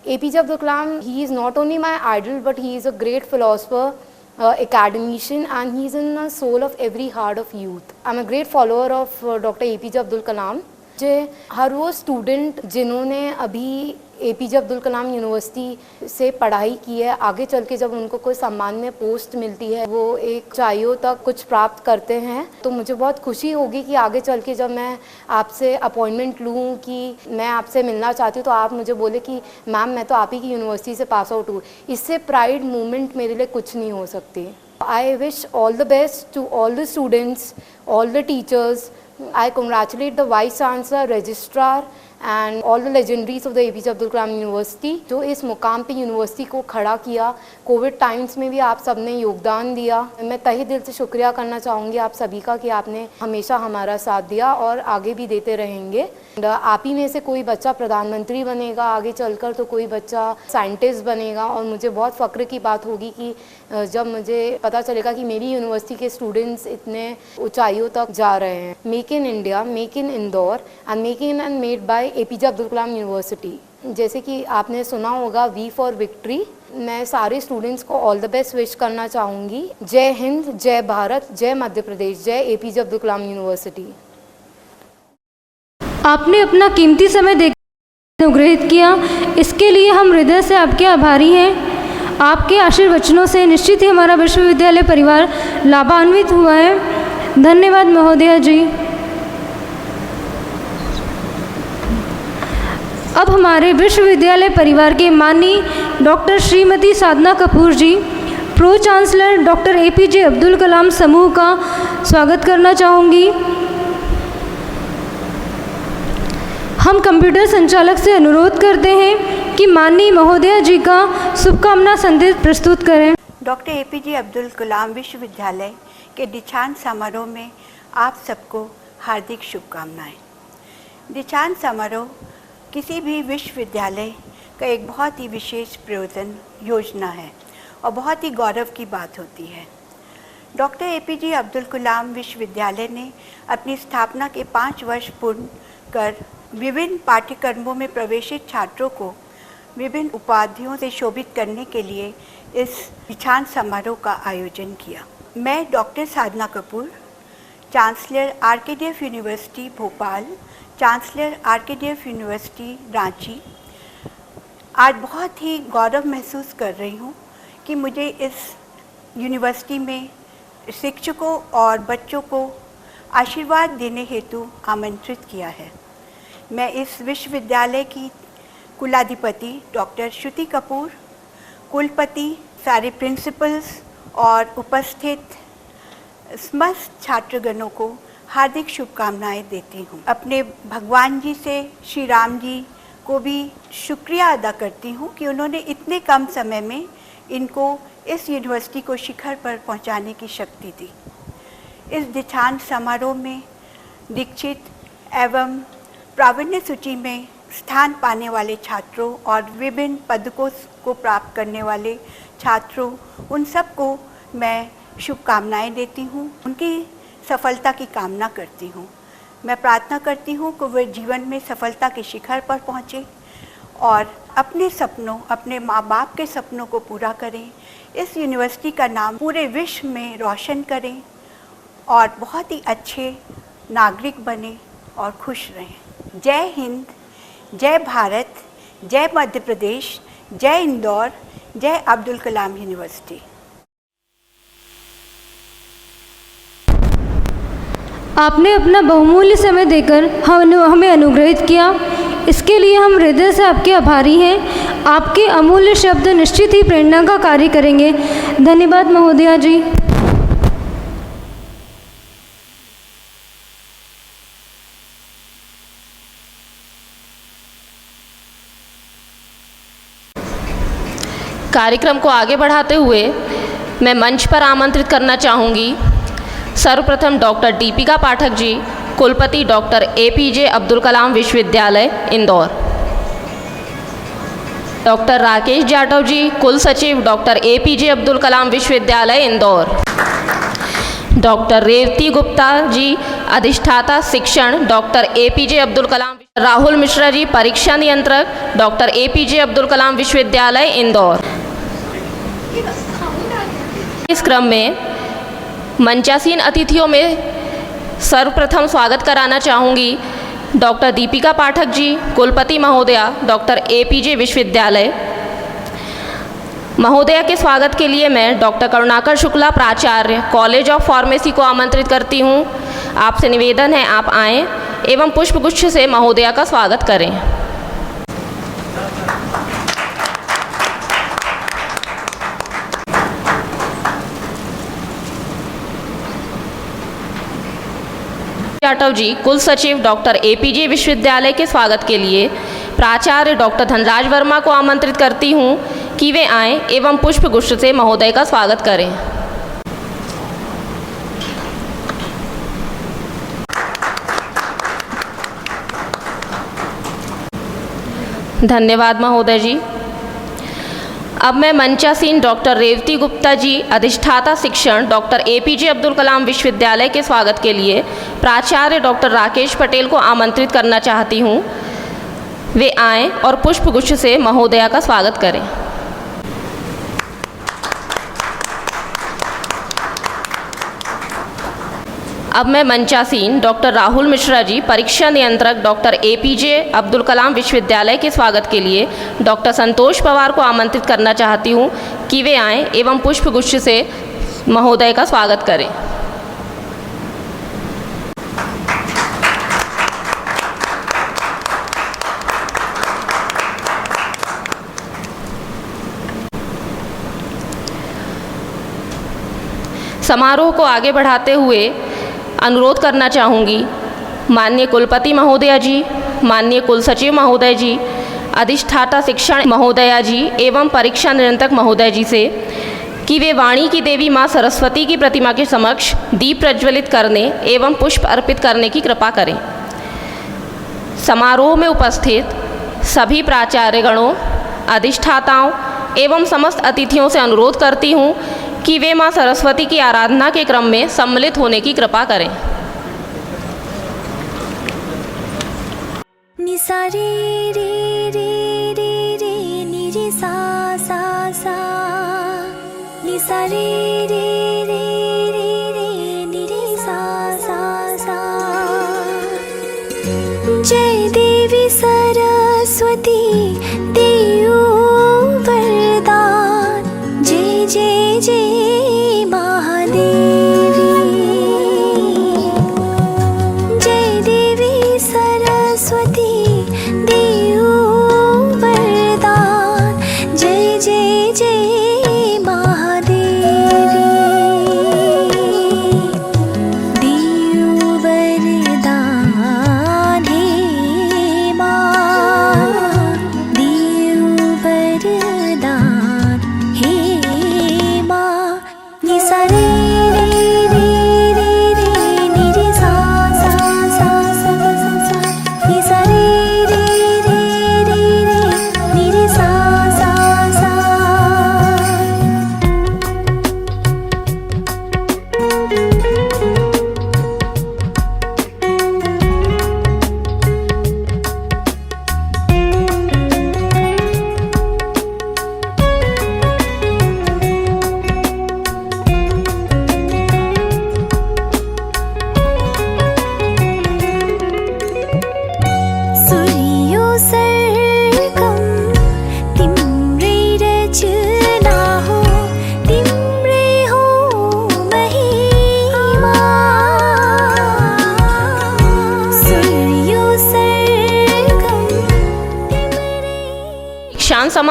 APJ Abdul Kalam, he is not only my idol but he is a great philosopher, academician, and he is in the soul of every heart of youth. I am a great follower of Dr. APJ Abdul Kalam. मुझे हर वो student जिन्होंने अभी APJ Abdul कलाम university से पढ़ाई की है, आगे चल के जब उनको कोई सामान्य पोस्ट मिलती है, वो एक ऊंचाइयों तक कुछ प्राप्त करते हैं, तो मुझे बहुत खुशी होगी कि आगे चल के जब मैं आपसे अपॉइंटमेंट लूँ कि मैं आपसे मिलना चाहती हूँ, तो आप मुझे बोले कि मैम मैं तो आप ही की यूनिवर्सिटी से पास आउट हूँ। इससे प्राइड मूवमेंट मेरे लिए कुछ नहीं हो सकती। I wish all the best to all the students, all the teachers. I congratulate the Vice Chancellor, Registrar and all the legendaries of the APJ Abdul Kalam University जो इस मुकाम पे यूनिवर्सिटी को खड़ा किया। कोविड टाइम्स में भी आप सबने योगदान दिया। मैं तहे दिल से शुक्रिया करना चाहूँगी आप सभी का कि आपने हमेशा हमारा साथ दिया और आगे भी देते रहेंगे। आप ही में से कोई बच्चा प्रधानमंत्री बनेगा आगे चलकर, तो कोई बच्चा साइंटिस्ट बनेगा, और मुझे बहुत फ़ख्र की बात होगी कि जब मुझे पता चलेगा कि मेरी यूनिवर्सिटी के स्टूडेंट्स इतने ऊंचाइयों तक जा रहे हैं। Make in India, make in Indore and make in and made by APJ Abdul Kalam university. जैसे कि आपने सुना होगा V फॉर विक्ट्री। मैं सारे स्टूडेंट्स को ऑल द बेस्ट विश करना चाहूँगी। जय हिंद, जय भारत, जय मध्य प्रदेश, जय APJ अब्दुल कलाम यूनिवर्सिटी। आपने अपना कीमती समय देकर अनुग्रहित किया, इसके लिए हम हृदय से आपके आभारी हैं। आपके आशीर्वचनों से निश्चित ही हमारा विश्वविद्यालय परिवार लाभान्वित हुआ है। धन्यवाद महोदया जी। अब हमारे विश्वविद्यालय परिवार के माननीय doctor Shrimati Sadhana Kapoor ji, pro chancellor doctor APJ Abdul Kalam समूह का स्वागत करना चाहूँगी। हम कंप्यूटर संचालक से अनुरोध करते हैं कि माननीय महोदया जी का शुभकामना संदेश प्रस्तुत करें। डॉक्टर APJ अब्दुल कलाम विश्वविद्यालय के दीक्षांत समारोह में आप सबको हार्दिक शुभकामनाएं। दीक्षांत समारोह किसी भी विश्वविद्यालय का एक बहुत ही विशेष प्रयोजन योजना है और बहुत ही गौरव की बात होती है। डॉक्टर APJ अब्दुल कलाम विश्वविद्यालय ने अपनी स्थापना के 5 वर्ष पूर्ण कर विभिन्न पाठ्यक्रमों में प्रवेशित छात्रों को विभिन्न उपाधियों से शोभित करने के लिए इस दीक्षांत समारोह का आयोजन किया। मैं doctor Sadhana Kapoor, chancellor RKDF university Bhopal, chancellor RKDF university Ranchi, आज बहुत ही गौरव महसूस कर रही हूँ कि मुझे इस यूनिवर्सिटी में शिक्षकों और बच्चों को आशीर्वाद देने हेतु आमंत्रित किया है। मैं इस विश्वविद्यालय की कुलाधिपति डॉक्टर श्रुति कपूर, कुलपति, सारे प्रिंसिपल्स और उपस्थित समस्त छात्रगणों को हार्दिक शुभकामनाएं देती हूँ। अपने भगवान जी से, श्री राम जी को भी शुक्रिया अदा करती हूँ कि उन्होंने इतने कम समय में इनको इस यूनिवर्सिटी को शिखर पर पहुँचाने की शक्ति दी। इस दीक्षांत समारोह में दीक्षित एवं प्रावीण्य सूची में स्थान पाने वाले छात्रों और विभिन्न पदकों को प्राप्त करने वाले छात्रों, उन सबको मैं शुभकामनाएं देती हूँ, उनकी सफलता की कामना करती हूँ। मैं प्रार्थना करती हूँ कि वे जीवन में सफलता के शिखर पर पहुँचे और अपने सपनों, अपने माँ बाप के सपनों को पूरा करें, इस यूनिवर्सिटी का नाम पूरे विश्व में रोशन करें और बहुत ही अच्छे नागरिक बने और खुश रहें। जय हिंद, जय भारत, जय मध्य प्रदेश, जय इंदौर, जय अब्दुल कलाम यूनिवर्सिटी। आपने अपना बहुमूल्य समय देकर हमें अनुग्रहित किया, इसके लिए हम हृदय से आपके आभारी हैं। आपके अमूल्य शब्द निश्चित ही प्रेरणा का कार्य करेंगे। धन्यवाद महोदया जी। कार्यक्रम को आगे बढ़ाते हुए मैं मंच पर आमंत्रित करना चाहूँगी सर्वप्रथम डॉक्टर दीपिका पाठक जी, कुलपति डॉक्टर APJ अब्दुल कलाम विश्वविद्यालय इंदौर, डॉक्टर राकेश जाटव जी, कुल सचिव डॉक्टर APJ अब्दुल कलाम विश्वविद्यालय इंदौर, डॉक्टर रेवती गुप्ता जी, अधिष्ठाता शिक्षण डॉक्टर APJ अब्दुल कलाम, राहुल मिश्रा जी, परीक्षा नियंत्रक डॉक्टर APJ अब्दुल कलाम विश्वविद्यालय इंदौर। इस क्रम में मंचासीन अतिथियों में सर्वप्रथम स्वागत कराना चाहूँगी डॉक्टर दीपिका पाठक जी, कुलपति महोदया डॉक्टर APJ विश्वविद्यालय। महोदया के स्वागत के लिए मैं डॉक्टर करुणाकर शुक्ला, प्राचार्य कॉलेज ऑफ फार्मेसी को आमंत्रित करती हूँ। आपसे निवेदन है आप आएँ एवं पुष्पगुच्छ से महोदया का स्वागत करें। जाटव जी, कुल सचिव डॉक्टर APJ विश्वविद्यालय के स्वागत के लिए प्राचार्य डॉक्टर धनराज वर्मा को आमंत्रित करती हूँ कि वे आएं एवं पुष्पगुच्छ से महोदय का स्वागत करें। धन्यवाद महोदय जी। अब मैं मंचासीन डॉक्टर रेवती गुप्ता जी, अधिष्ठाता शिक्षण डॉक्टर APJ अब्दुल कलाम विश्वविद्यालय के स्वागत के लिए प्राचार्य डॉक्टर राकेश पटेल को आमंत्रित करना चाहती हूँ। वे आएं और पुष्पगुच्छ से महोदया का स्वागत करें। अब मैं मंचासीन डॉक्टर राहुल मिश्रा जी, परीक्षा नियंत्रक डॉक्टर APJ अब्दुल कलाम विश्वविद्यालय के स्वागत के लिए डॉक्टर संतोष पवार को आमंत्रित करना चाहती हूँ कि वे आएं एवं पुष्पगुच्छ से महोदय का स्वागत करें। समारोह को आगे बढ़ाते हुए अनुरोध करना चाहूँगी माननीय कुलपति महोदया जी, माननीय कुल सचिव महोदय जी, अधिष्ठाता शिक्षण महोदया जी एवं परीक्षा नियंत्रक महोदय जी से कि वे वाणी की देवी माँ सरस्वती की प्रतिमा के समक्ष दीप प्रज्वलित करने एवं पुष्प अर्पित करने की कृपा करें। समारोह में उपस्थित सभी प्राचार्यगणों, अधिष्ठाताओं एवं समस्त अतिथियों से अनुरोध करती हूँ कि वे माँ सरस्वती की आराधना के क्रम में सम्मिलित होने की कृपा करें। नि सा रे रे रे रे रे नि रे सा सा सा, नि सा रे रे रे रे रे नि रे सा सा सा। जय देवी सरस्वती देओ वरदान, जय जय जय महादेवी। जय देवी सरस्वती देओ वरदान, जय जय जय महादेवी।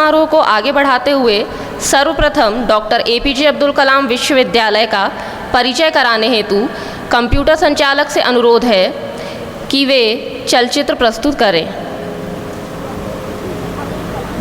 समारोह को आगे बढ़ाते हुए सर्वप्रथम डॉक्टर APJ अब्दुल कलाम विश्वविद्यालय का परिचय कराने हेतु कंप्यूटर संचालक से अनुरोध है कि वे चलचित्र प्रस्तुत करें।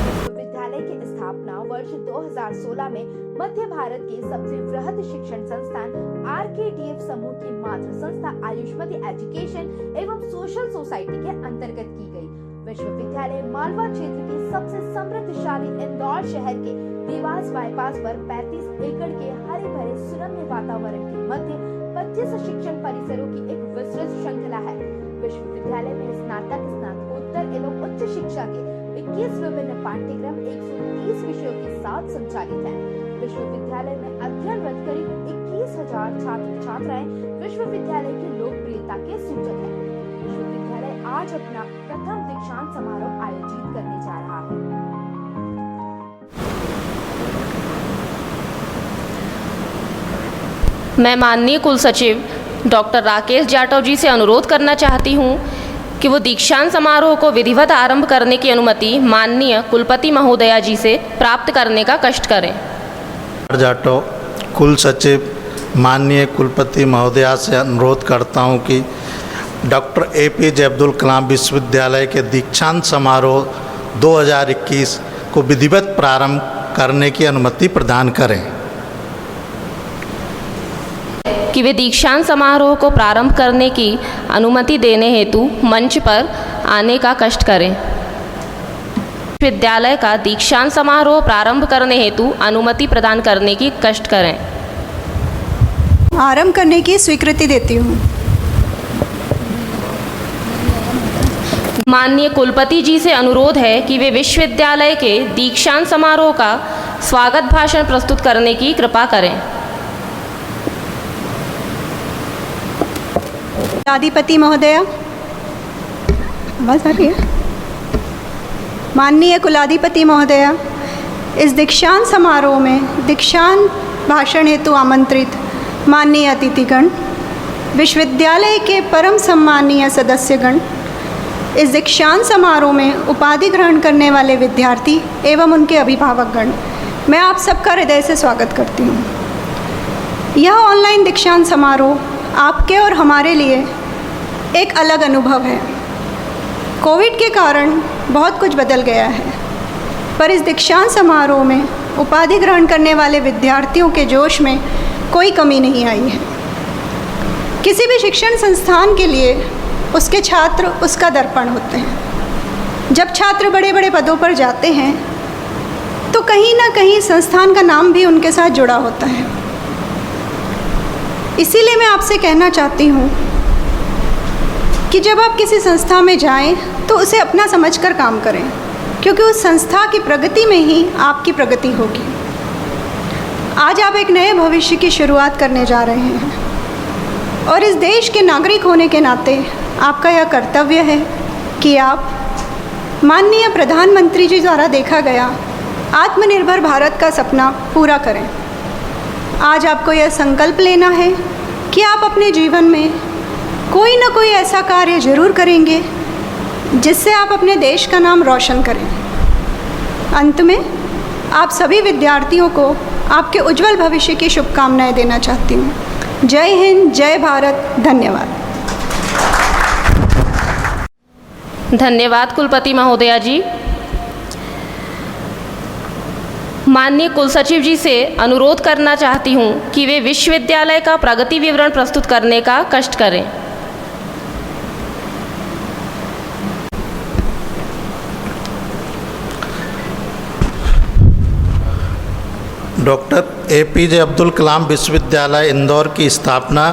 विश्वविद्यालय की स्थापना वर्ष 2016 में मध्य भारत के सबसे वृहद शिक्षण संस्थान RKTF समूह की मातृ संस्था आयुष्मती एजुकेशन एवं सोशल सोसाइटी के अंतर्गत की गई। विश्वविद्यालय मालवा क्षेत्र के सबसे समृद्धशाली इंदौर शहर के देवास बाईपास पर 35 एकड़ के हरे भरे सुरम्य वातावरण के मध्य 25 शिक्षण परिसरों की एक विस्तृत श्रृंखला है। विश्वविद्यालय में स्नातक, स्नातकोत्तर एवं उच्च शिक्षा के 21 विभिन्न पाठ्यक्रम 130 विषयों के साथ संचालित हैं। विश्वविद्यालय में अध्ययनरत करीब 21,000 छात्र छात्राएं विश्वविद्यालय की लोकप्रियता के सूचक हैं। विश्वविद्यालय आज अपना प्रथम दीक्षांत समारोह आयोजित करने जा रहा है। मैं माननीय कुल सचिव डॉक्टर राकेश जाटव जी से अनुरोध करना चाहती हूँ कि वो दीक्षांत समारोह को विधिवत आरंभ करने की अनुमति माननीय कुलपति महोदया जी से प्राप्त करने का कष्ट करें। जाटव कुल सचिव माननीय कुलपति महोदया से अनुरोध करता हूँ कि डॉक्टर APJ अब्दुल कलाम विश्वविद्यालय के दीक्षांत समारोह 2021 को विधिवत प्रारंभ करने की अनुमति प्रदान करें। कि वे दीक्षांत समारोह को प्रारंभ करने की अनुमति देने हेतु मंच पर आने का कष्ट करें। विश्वविद्यालय का दीक्षांत समारोह प्रारंभ करने हेतु अनुमति प्रदान करने की कष्ट करें। आरंभ करने की स्वीकृति देती हूँ। माननीय कुलपति जी से अनुरोध है कि वे विश्वविद्यालय के दीक्षांत समारोह का स्वागत भाषण प्रस्तुत करने की कृपा करें। कुलाधिपति महोदया, आवाज़ आ रही है? माननीय कुलाधिपति महोदया, इस दीक्षांत समारोह में दीक्षांत भाषण हेतु आमंत्रित माननीय अतिथिगण, विश्वविद्यालय के परम सम्मानीय सदस्यगण, इस दीक्षांत समारोह में उपाधि ग्रहण करने वाले विद्यार्थी एवं उनके अभिभावकगण, मैं आप सबका हृदय से स्वागत करती हूँ। यह ऑनलाइन दीक्षांत समारोह आपके और हमारे लिए एक अलग अनुभव है। कोविड के कारण बहुत कुछ बदल गया है, पर इस दीक्षांत समारोह में उपाधि ग्रहण करने वाले विद्यार्थियों के जोश में कोई कमी नहीं आई है। किसी भी शिक्षण संस्थान के लिए उसके छात्र उसका दर्पण होते हैं। जब छात्र बड़े बड़े पदों पर जाते हैं तो कहीं ना कहीं संस्थान का नाम भी उनके साथ जुड़ा होता है। इसीलिए मैं आपसे कहना चाहती हूँ कि जब आप किसी संस्था में जाएं तो उसे अपना समझकर काम करें, क्योंकि उस संस्था की प्रगति में ही आपकी प्रगति होगी। आज आप एक नए भविष्य की शुरुआत करने जा रहे हैं और इस देश के नागरिक होने के नाते आपका यह कर्तव्य है कि आप माननीय प्रधानमंत्री जी द्वारा देखा गया आत्मनिर्भर भारत का सपना पूरा करें। आज आपको यह संकल्प लेना है कि आप अपने जीवन में कोई ना कोई ऐसा कार्य जरूर करेंगे जिससे आप अपने देश का नाम रोशन करें। अंत में आप सभी विद्यार्थियों को आपके उज्जवल भविष्य की शुभकामनाएं देना चाहती हूँ। जय हिंद, जय भारत, धन्यवाद। धन्यवाद कुलपति महोदया जी। माननीय कुलसचिव जी से अनुरोध करना चाहती हूँ कि वे विश्वविद्यालय का प्रगति विवरण प्रस्तुत करने का कष्ट करें। डॉक्टर APJ अब्दुल कलाम विश्वविद्यालय इंदौर की स्थापना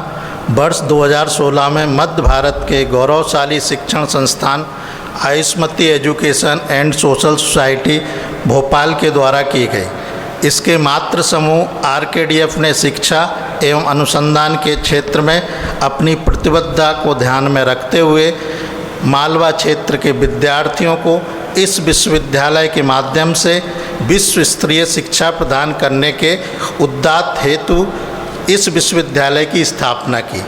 वर्ष 2016 में मध्य भारत के गौरवशाली शिक्षण संस्थान Ayushmati education and social society Bhopal के द्वारा की गई। इसके मातृ समूह RKDF ने शिक्षा एवं अनुसंधान के क्षेत्र में अपनी प्रतिबद्धता को ध्यान में रखते हुए मालवा क्षेत्र के विद्यार्थियों को इस विश्वविद्यालय के माध्यम से विश्व स्तरीय शिक्षा प्रदान करने के उद्देश्य हेतु इस विश्वविद्यालय की स्थापना की,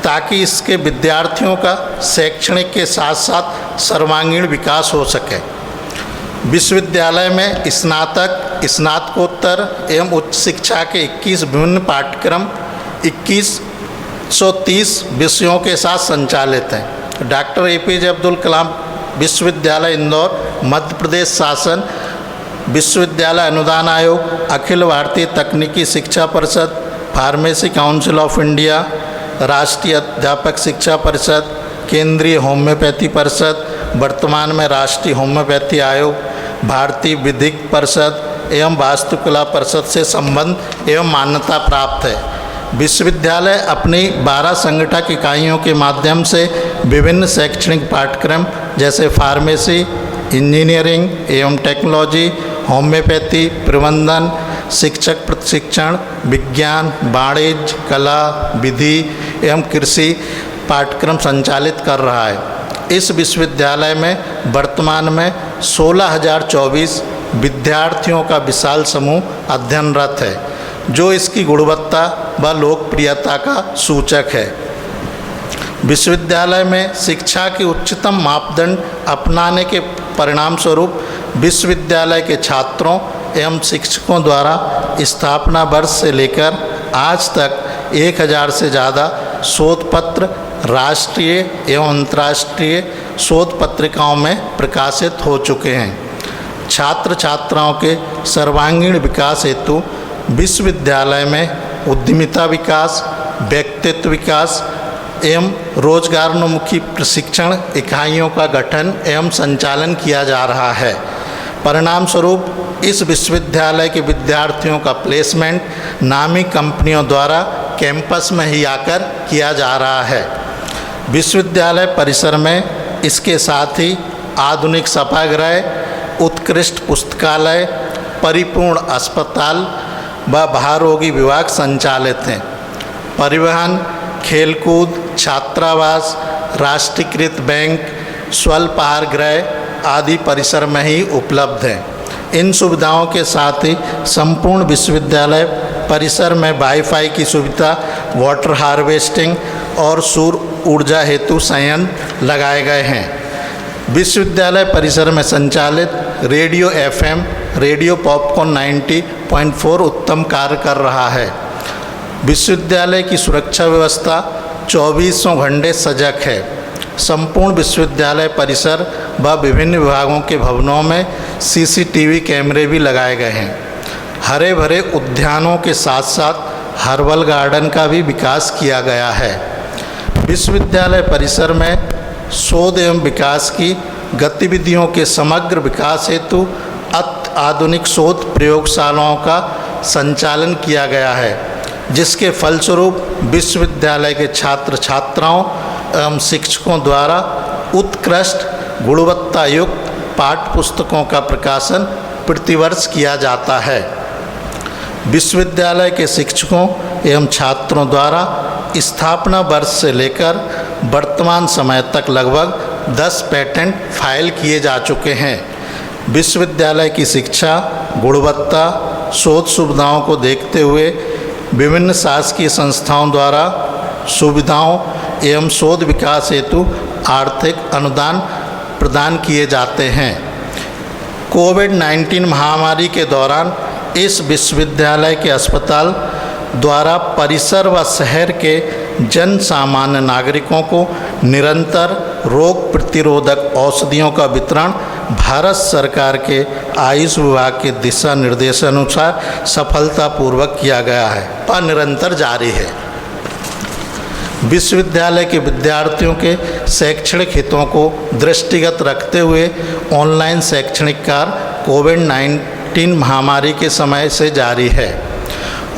ताकि इसके विद्यार्थियों का शैक्षणिक के साथ साथ सर्वांगीण विकास हो सके। विश्वविद्यालय में स्नातक, स्नातकोत्तर एवं उच्च शिक्षा के 21 विभिन्न पाठ्यक्रम 2130 विषयों के साथ संचालित हैं। डॉक्टर APJ अब्दुल कलाम विश्वविद्यालय इंदौर, मध्य प्रदेश शासन, विश्वविद्यालय अनुदान आयोग, अखिल भारतीय तकनीकी शिक्षा परिषद, फार्मेसी काउंसिल ऑफ इंडिया, राष्ट्रीय अध्यापक शिक्षा परिषद, केंद्रीय होम्योपैथी परिषद, वर्तमान में राष्ट्रीय होम्योपैथी आयोग, भारतीय विधिक परिषद एवं वास्तुकला परिषद से संबंध एवं मान्यता प्राप्त है। विश्वविद्यालय अपनी 12 संगठक इकाइयों के माध्यम से विभिन्न शैक्षणिक पाठ्यक्रम जैसे फार्मेसी, इंजीनियरिंग एवं टेक्नोलॉजी, होम्योपैथी, प्रबंधन, शिक्षक प्रशिक्षण, विज्ञान, वाणिज्य, कला, विधि एवं कृषि पाठ्यक्रम संचालित कर रहा है। इस विश्वविद्यालय में वर्तमान में 16,024 विद्यार्थियों का विशाल समूह अध्ययनरत है, जो इसकी गुणवत्ता व लोकप्रियता का सूचक है। विश्वविद्यालय में शिक्षा के उच्चतम मापदंड अपनाने के परिणाम स्वरूप विश्वविद्यालय के छात्रों एवं शिक्षकों द्वारा स्थापना वर्ष से लेकर आज तक 1000 से ज़्यादा शोध पत्र राष्ट्रीय एवं अंतर्राष्ट्रीय शोध पत्रिकाओं में प्रकाशित हो चुके हैं। छात्र छात्राओं के सर्वांगीण विकास हेतु विश्वविद्यालय में उद्यमिता विकास, व्यक्तित्व विकास एवं रोजगारोन्मुखी प्रशिक्षण इकाइयों का गठन एवं संचालन किया जा रहा है। परिणाम स्वरूप इस विश्वविद्यालय के विद्यार्थियों का प्लेसमेंट नामी कंपनियों द्वारा कैंपस में ही आकर किया जा रहा है। विश्वविद्यालय परिसर में इसके साथ ही आधुनिक सभागृह, उत्कृष्ट पुस्तकालय, परिपूर्ण अस्पताल व महारोगी विभाग संचालित हैं। परिवहन, खेलकूद, छात्रावास, राष्ट्रीयकृत बैंक, स्वल्पाहार गृह आदि परिसर में ही उपलब्ध हैं। इन सुविधाओं के साथ ही संपूर्ण विश्वविद्यालय परिसर में वाईफाई की सुविधा, वाटर हार्वेस्टिंग और सौर ऊर्जा हेतु संयंत्र लगाए गए हैं। विश्वविद्यालय परिसर में संचालित रेडियो FM, रेडियो पॉपकॉर्न 90.4 उत्तम कार्य कर रहा है। विश्वविद्यालय की सुरक्षा व्यवस्था 24 घंटे सजग है। संपूर्ण विश्वविद्यालय परिसर व विभिन्न विभागों के भवनों में CCTV कैमरे भी लगाए गए हैं। हरे भरे उद्यानों के साथ साथ हर्बल गार्डन का भी विकास किया गया है। विश्वविद्यालय परिसर में शोध एवं विकास की गतिविधियों के समग्र विकास हेतु आधुनिक शोध प्रयोगशालाओं का संचालन किया गया है, जिसके फलस्वरूप विश्वविद्यालय के छात्र छात्राओं एवं शिक्षकों द्वारा उत्कृष्ट गुणवत्ता युक्त पाठ्य पुस्तकों का प्रकाशन प्रतिवर्ष किया जाता है। विश्वविद्यालय के शिक्षकों एवं छात्रों द्वारा स्थापना वर्ष से लेकर वर्तमान समय तक लगभग 10 पेटेंट फाइल किए जा चुके हैं। विश्वविद्यालय की शिक्षा गुणवत्ता शोध सुविधाओं को देखते हुए विभिन्न शासकीय संस्थाओं द्वारा सुविधाओं एवं शोध विकास हेतु आर्थिक अनुदान प्रदान किए जाते हैं। कोविड-19 महामारी के दौरान इस विश्वविद्यालय के अस्पताल द्वारा परिसर व शहर के जन सामान्य नागरिकों को निरंतर रोग प्रतिरोधक औषधियों का वितरण भारत सरकार के आयुष विभाग के दिशा निर्देशानुसार सफलतापूर्वक किया गया है और निरंतर जारी है। विश्वविद्यालय के विद्यार्थियों के शैक्षणिक हितों को दृष्टिगत रखते हुए ऑनलाइन शैक्षणिक कार्य कोविड-19 महामारी के समय से जारी है।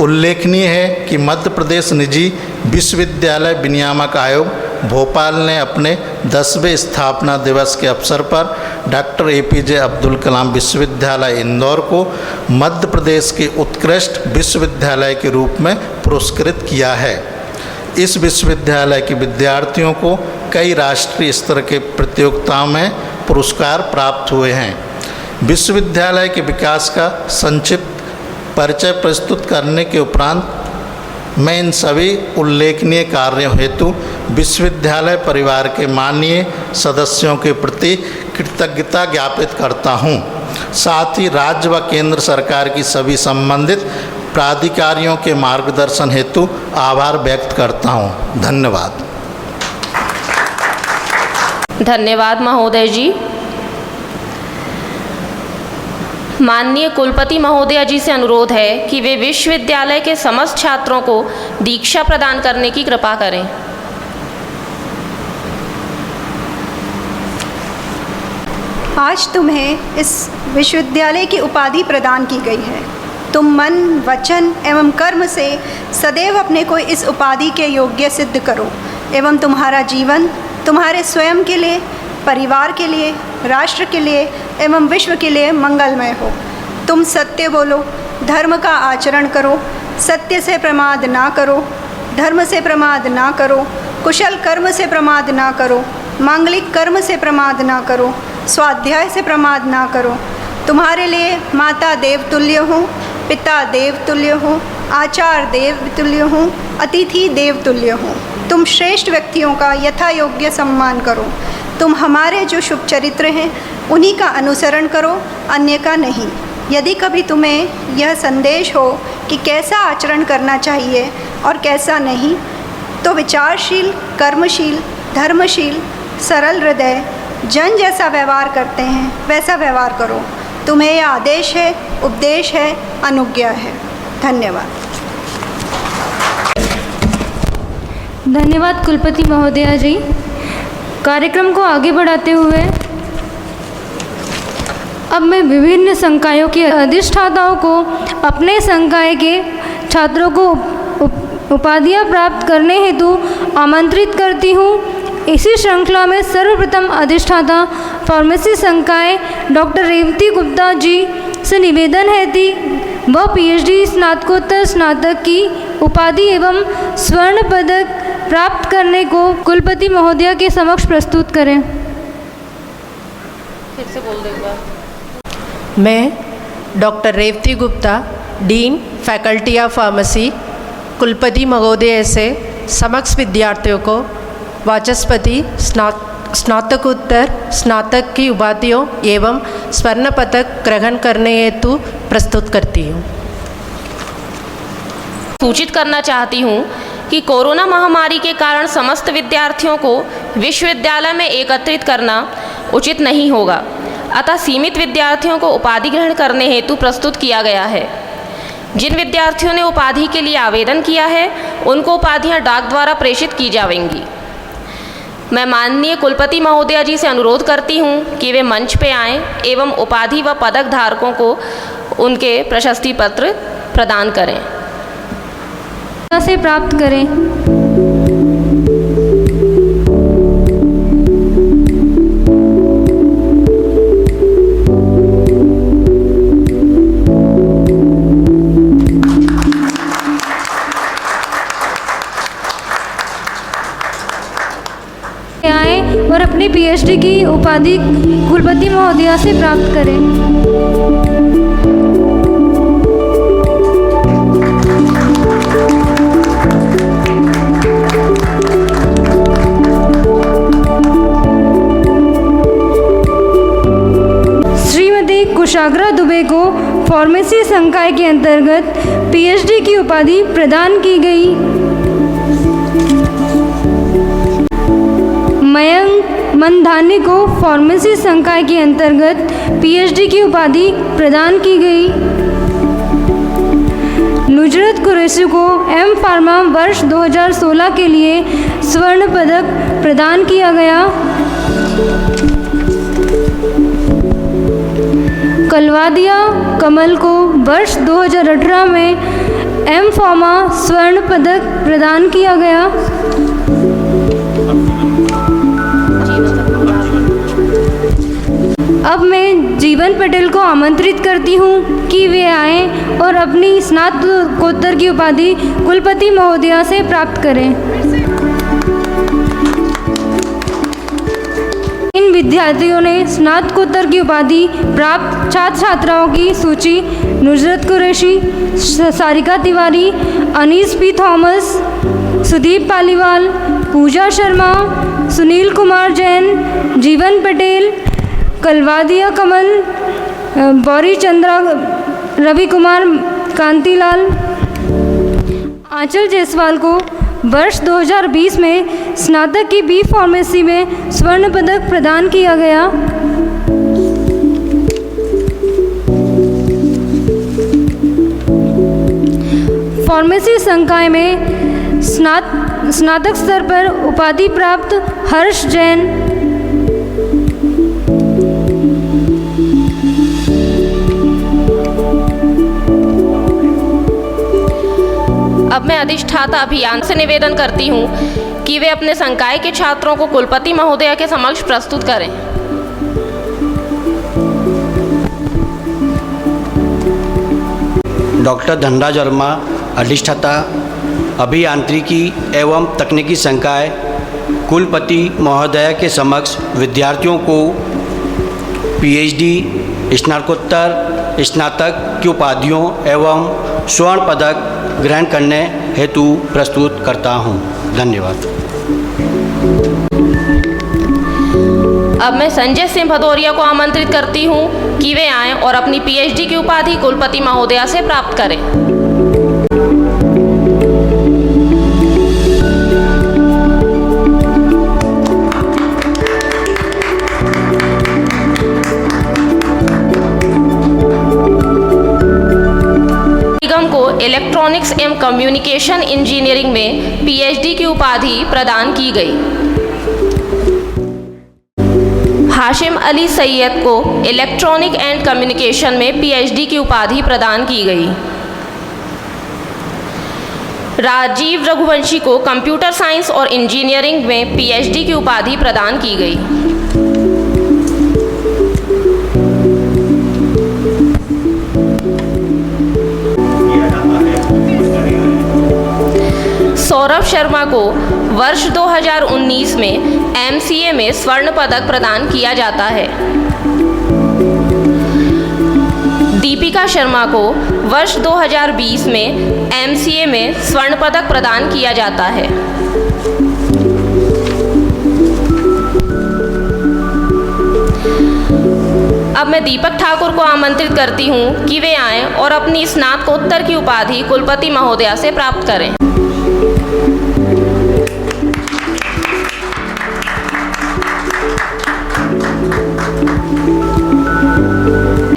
उल्लेखनीय है कि मध्य प्रदेश निजी विश्वविद्यालय विनियामक आयोग भोपाल ने अपने 10वें स्थापना दिवस के अवसर पर डॉक्टर APJ अब्दुल कलाम विश्वविद्यालय इंदौर को मध्य प्रदेश के उत्कृष्ट विश्वविद्यालय के रूप में पुरस्कृत किया है। इस विश्वविद्यालय के विद्यार्थियों को कई राष्ट्रीय स्तर के प्रतियोगिताओं में पुरस्कार प्राप्त हुए हैं। विश्वविद्यालय के विकास का संक्षिप्त परिचय प्रस्तुत करने के उपरांत मैं इन सभी उल्लेखनीय कार्यों हेतु विश्वविद्यालय परिवार के माननीय सदस्यों के प्रति कृतज्ञता ज्ञापित करता हूँ। साथ ही राज्य व केंद्र सरकार की सभी संबंधित प्राधिकारियों के मार्गदर्शन हेतु आभार व्यक्त करता हूँ। धन्यवाद। धन्यवाद महोदय जी। माननीय कुलपति महोदया जी से अनुरोध है कि वे विश्वविद्यालय के समस्त छात्रों को दीक्षा प्रदान करने की कृपा करें। आज तुम्हें इस विश्वविद्यालय की उपाधि प्रदान की गई है। तुम मन, वचन एवं कर्म से सदैव अपने को इस उपाधि के योग्य सिद्ध करो एवं तुम्हारा जीवन तुम्हारे स्वयं के लिए, परिवार के लिए, राष्ट्र के लिए एवं विश्व के लिए मंगलमय हो। तुम सत्य बोलो, धर्म का आचरण करो, सत्य से प्रमाद ना करो, धर्म से प्रमाद ना करो, कुशल कर्म से प्रमाद ना करो, मांगलिक कर्म से प्रमाद ना करो, स्वाध्याय से प्रमाद ना करो। तुम्हारे लिए माता देव तुल्य हूँ, पिता देव तुल्य हूँ, आचार्य देव तुल्य हूँ, अतिथि देव तुल्य हूँ। तुम श्रेष्ठ व्यक्तियों का यथा योग्य सम्मान करो। तुम हमारे जो शुभ चरित्र हैं उन्हीं का अनुसरण करो, अन्य का नहीं। यदि कभी तुम्हें यह संदेश हो कि कैसा आचरण करना चाहिए और कैसा नहीं, तो विचारशील, कर्मशील, धर्मशील, सरल हृदय, जन जैसा व्यवहार करते हैं वैसा व्यवहार करो। तुम्हें यह आदेश है, उपदेश है, अनुज्ञा है। धन्यवाद। धन्यवाद कुलपति महोदया जी। कार्यक्रम को आगे बढ़ाते हुए अब मैं विभिन्न संकायों के अधिष्ठाताओं को अपने संकाय के छात्रों को उपाधियां प्राप्त करने हेतु आमंत्रित करती हूं। इसी श्रृंखला में सर्वप्रथम अधिष्ठाता फार्मेसी संकाय डॉक्टर रेवती गुप्ता जी से निवेदन है कि वह पीएचडी स्नातकोत्तर स्नातक की उपाधि एवं स्वर्ण पदक प्राप्त करने को कुलपति महोदया के समक्ष प्रस्तुत करें। फिर से बोल देगा। मैं doctor Revati Gupta, dean faculty of pharmacy, कुलपति महोदय से समक्ष विद्यार्थियों को वाचस्पति स्नातकोत्तर स्नातक की उपाधियों एवं स्वर्ण पदक ग्रहण करने हेतु प्रस्तुत करती हूँ। सूचित करना चाहती हूँ कि कोरोना महामारी के कारण समस्त विद्यार्थियों को विश्वविद्यालय में एकत्रित करना उचित नहीं होगा, अतः सीमित विद्यार्थियों को उपाधि ग्रहण करने हेतु प्रस्तुत किया गया है। जिन विद्यार्थियों ने उपाधि के लिए आवेदन किया है उनको उपाधियां डाक द्वारा प्रेषित की जाएंगी। मैं माननीय कुलपति महोदया जी से अनुरोध करती हूं कि वे मंच पे आएं एवं उपाधि व पदक धारकों को उनके प्रशस्ति पत्र प्रदान करें। से प्राप्त करें। आए और अपनी पीएचडी की उपाधि कुलपति महोदया से प्राप्त करें। कुशाग्रा दुबे को फार्मेसी संकाय के अंतर्गत पीएचडी की उपाधि प्रदान की गई। मयंक मंधानी को फार्मेसी संकाय के अंतर्गत पीएचडी की उपाधि प्रदान की गई। नुजरत कुरैशी को एम फार्मा वर्ष 2016 के लिए स्वर्ण पदक प्रदान किया गया। कलवादिया कमल को वर्ष 2018 में एम फार्मा स्वर्ण पदक प्रदान किया गया। अब मैं जीवन पटेल को आमंत्रित करती हूँ कि वे आएं और अपनी स्नातकोत्तर की उपाधि कुलपति महोदया से प्राप्त करें। इन विद्यार्थियों ने स्नातकोत्तर की उपाधि प्राप्त छात्र छात्राओं की सूची नुजरत कुरैशी, सारिका तिवारी, अनीस पी थॉमस, सुदीप पालीवाल, पूजा शर्मा, सुनील कुमार जैन, जीवन पटेल, कलवादिया कमल, बौरी चंद्रा, रवि कुमार कांतिलाल, आंचल जायसवाल को वर्ष 2020 में स्नातक की बी फार्मेसी में स्वर्ण पदक प्रदान किया गया। फार्मेसी संकाय में स्नातक स्तर पर उपाधि प्राप्त हर्ष जैन, अब मैं अधिष्ठाता अभियान से निवेदन करती हूँ कि वे अपने संकाय के छात्रों को कुलपति महोदया के समक्ष प्रस्तुत करें। डॉक्टर धनराज वर्मा, अधिष्ठाता अभियांत्रिकी एवं तकनीकी संकाय, कुलपति महोदया के समक्ष विद्यार्थियों को पीएचडी, स्नातकोत्तर, स्नातक की उपाधियों एवं स्वर्ण पदक ग्रहण करने हेतु प्रस्तुत करता हूं। धन्यवाद। अब मैं संजय सिंह भदौरिया को आमंत्रित करती हूं कि वे आएं और अपनी पीएचडी की उपाधि कुलपति महोदया से प्राप्त करें। निगम को इलेक्ट्रॉनिक्स एवं कम्युनिकेशन इंजीनियरिंग में पीएचडी की उपाधि प्रदान की गई। हाशिम अली सैयद को इलेक्ट्रॉनिक एंड कम्युनिकेशन में पीएचडी की उपाधि प्रदान की गई। राजीव रघुवंशी को कंप्यूटर साइंस और इंजीनियरिंग में पीएचडी की उपाधि प्रदान की गई। सौरभ शर्मा को वर्ष 2019 में एमसीए में स्वर्ण पदक प्रदान किया जाता है। दीपिका शर्मा को वर्ष 2020 में एमसीए में स्वर्ण पदक प्रदान किया जाता है। अब मैं दीपक ठाकुर को आमंत्रित करती हूं कि वे आएं और अपनी स्नातकोत्तर की उपाधि कुलपति महोदया से प्राप्त करें।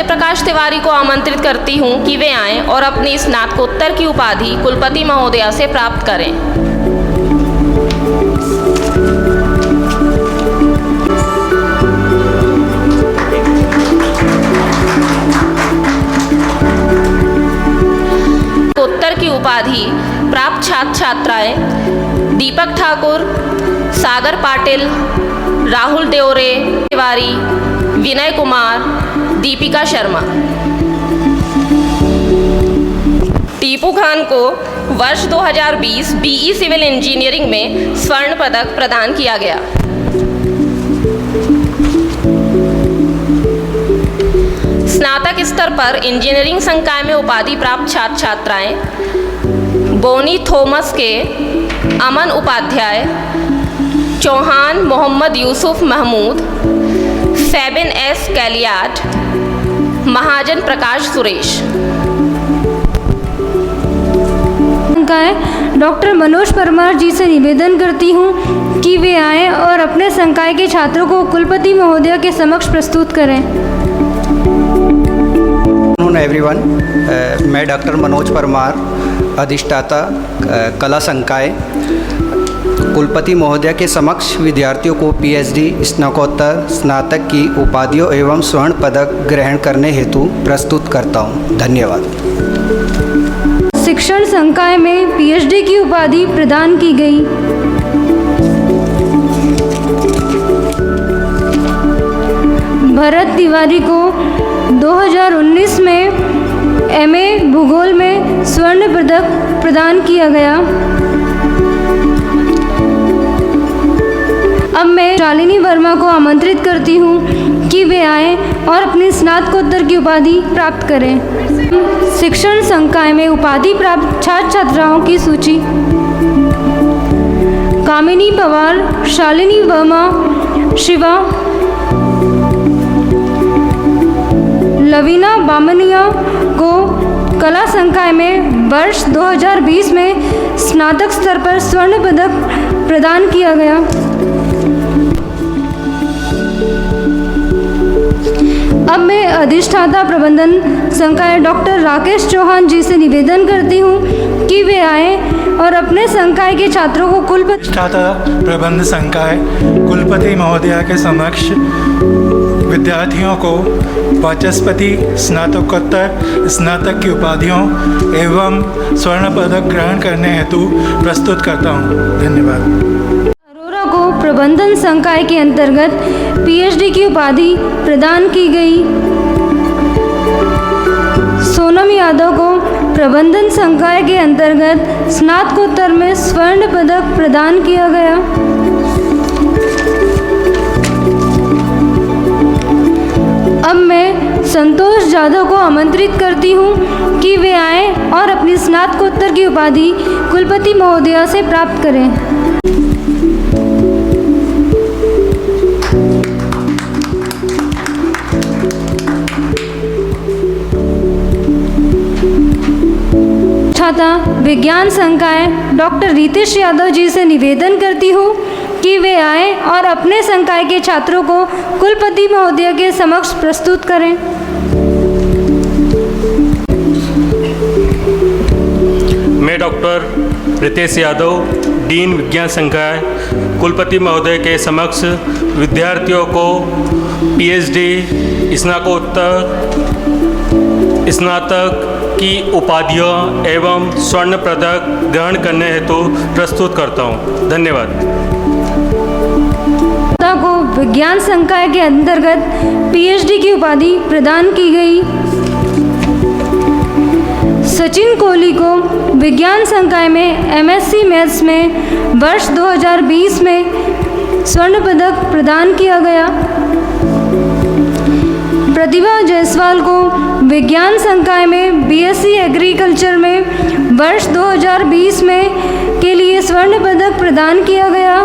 प्रकाश तिवारी को आमंत्रित करती हूं कि वे आएं और अपनी स्नातकोत्तर की उपाधि कुलपति महोदया से प्राप्त करें। उत्तर की उपाधि प्राप्त छात्र छात्राएं दीपक ठाकुर, सागर पाटिल, राहुल देवरे तिवारी, विनय कुमार, दीपिका शर्मा। टीपू खान को वर्ष 2020 बीई सिविल इंजीनियरिंग में स्वर्ण पदक प्रदान किया गया। स्नातक स्तर पर इंजीनियरिंग संकाय में उपाधि प्राप्त छात्र छात्राएं बोनी थॉमस के अमन उपाध्याय, चौहान मोहम्मद यूसुफ महमूद, फेबिन एस कैलियाट, महाजन प्रकाश सुरेश। डॉक्टर मनोज परमार जी से निवेदन करती हूँ कि वे आएं और अपने संकाय के छात्रों को कुलपति महोदया के समक्ष प्रस्तुत करें। एवरीवन, मैं डॉक्टर मनोज परमार, अधिष्ठाता कला संकाय, कुलपति महोदया के समक्ष विद्यार्थियों को पीएचडी, स्नातकोत्तर, स्नातक की उपाधियों एवं स्वर्ण पदक ग्रहण करने हेतु प्रस्तुत करता हूँ। धन्यवाद। शिक्षण संकाय में पीएचडी की उपाधि प्रदान की गई। भरत तिवारी को 2019 में एमए भूगोल में स्वर्ण पदक प्रदान किया गया। अब मैं शालिनी वर्मा को आमंत्रित करती हूँ कि वे आएं और अपनी स्नातकोत्तर की उपाधि प्राप्त करें। शिक्षण संकाय में उपाधि प्राप्त छात्र छात्राओं की सूची: कामिनी पवार, शालिनी वर्मा, शिवा, लवीना बामनिया को कला संकाय में वर्ष 2020 में स्नातक स्तर पर स्वर्ण पदक प्रदान किया गया। अब मैं अधिष्ठाता प्रबंधन संकाय डॉक्टर राकेश चौहान जी से निवेदन करती हूँ कि वे आए और अपने संकाय के छात्रों को अधिष्ठाता प्रबंध संकाय कुलपति महोदया के समक्ष विद्यार्थियों को वाचस्पति, स्नातकोत्तर, स्नातक की उपाधियों एवं स्वर्ण पदक ग्रहण करने हेतु प्रस्तुत करता हूँ। धन्यवाद। अरोरा को प्रबंधन संकाय के अंतर्गत पीएचडी की उपाधि प्रदान की गई। सोनम यादव को प्रबंधन संकाय के अंतर्गत स्नातकोत्तर में स्वर्ण पदक प्रदान किया गया। अब मैं संतोष जाधव को आमंत्रित करती हूँ कि वे आएं और अपनी स्नातकोत्तर की उपाधि कुलपति महोदया से प्राप्त करें। छात्रा विज्ञान संकाय डॉक्टर रितेश यादव जी से निवेदन करती हूँ कि वे आएं और अपने संकाय के छात्रों को कुलपति महोदय के समक्ष प्रस्तुत करें। मैं डॉक्टर रितेश यादव, डीन विज्ञान संकाय, कुलपति महोदय के समक्ष विद्यार्थियों को पीएचडी, स्नातकोत्तर, स्नातक की उपाधियों एवं स्वर्ण पदक ग्रहण करने हेतु प्रस्तुत करता हूँ। धन्यवाद। को विज्ञान संकाय के अंतर्गत पीएचडी की उपाधि प्रदान की गई। सचिन कोहली को विज्ञान संकाय में एमएससी मैथ्स में वर्ष 2020 में स्वर्ण पदक प्रदान किया गया। प्रतिभा जायसवाल को विज्ञान संकाय में बीएससी एग्रीकल्चर में वर्ष 2020 में के लिए स्वर्ण पदक प्रदान किया गया।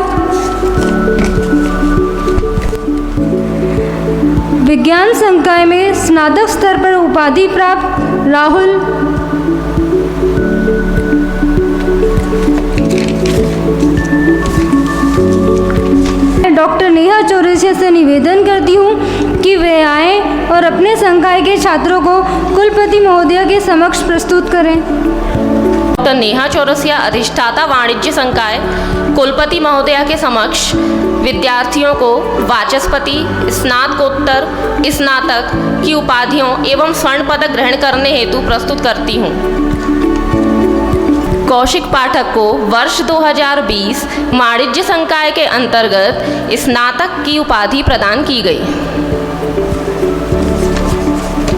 विज्ञान संकाय में स्नातक स्तर पर उपाधि प्राप्त राहुल डॉक्टर नेहा चौरसिया से निवेदन करती हूँ कि वे आएं और अपने संकाय के छात्रों को कुलपति महोदया के समक्ष प्रस्तुत करें। डॉक्टर नेहा चौरसिया, अधिष्ठाता वाणिज्य संकाय, कुलपति महोदया के समक्ष विद्यार्थियों को वाचस्पति, स्नातकोत्तर, स्नातक की उपाधियों एवं स्वर्ण पदक ग्रहण करने हेतु प्रस्तुत करती हूँ। कौशिक पाठक को वर्ष 2020 वाणिज्य संकाय के अंतर्गत स्नातक की उपाधि प्रदान की गई।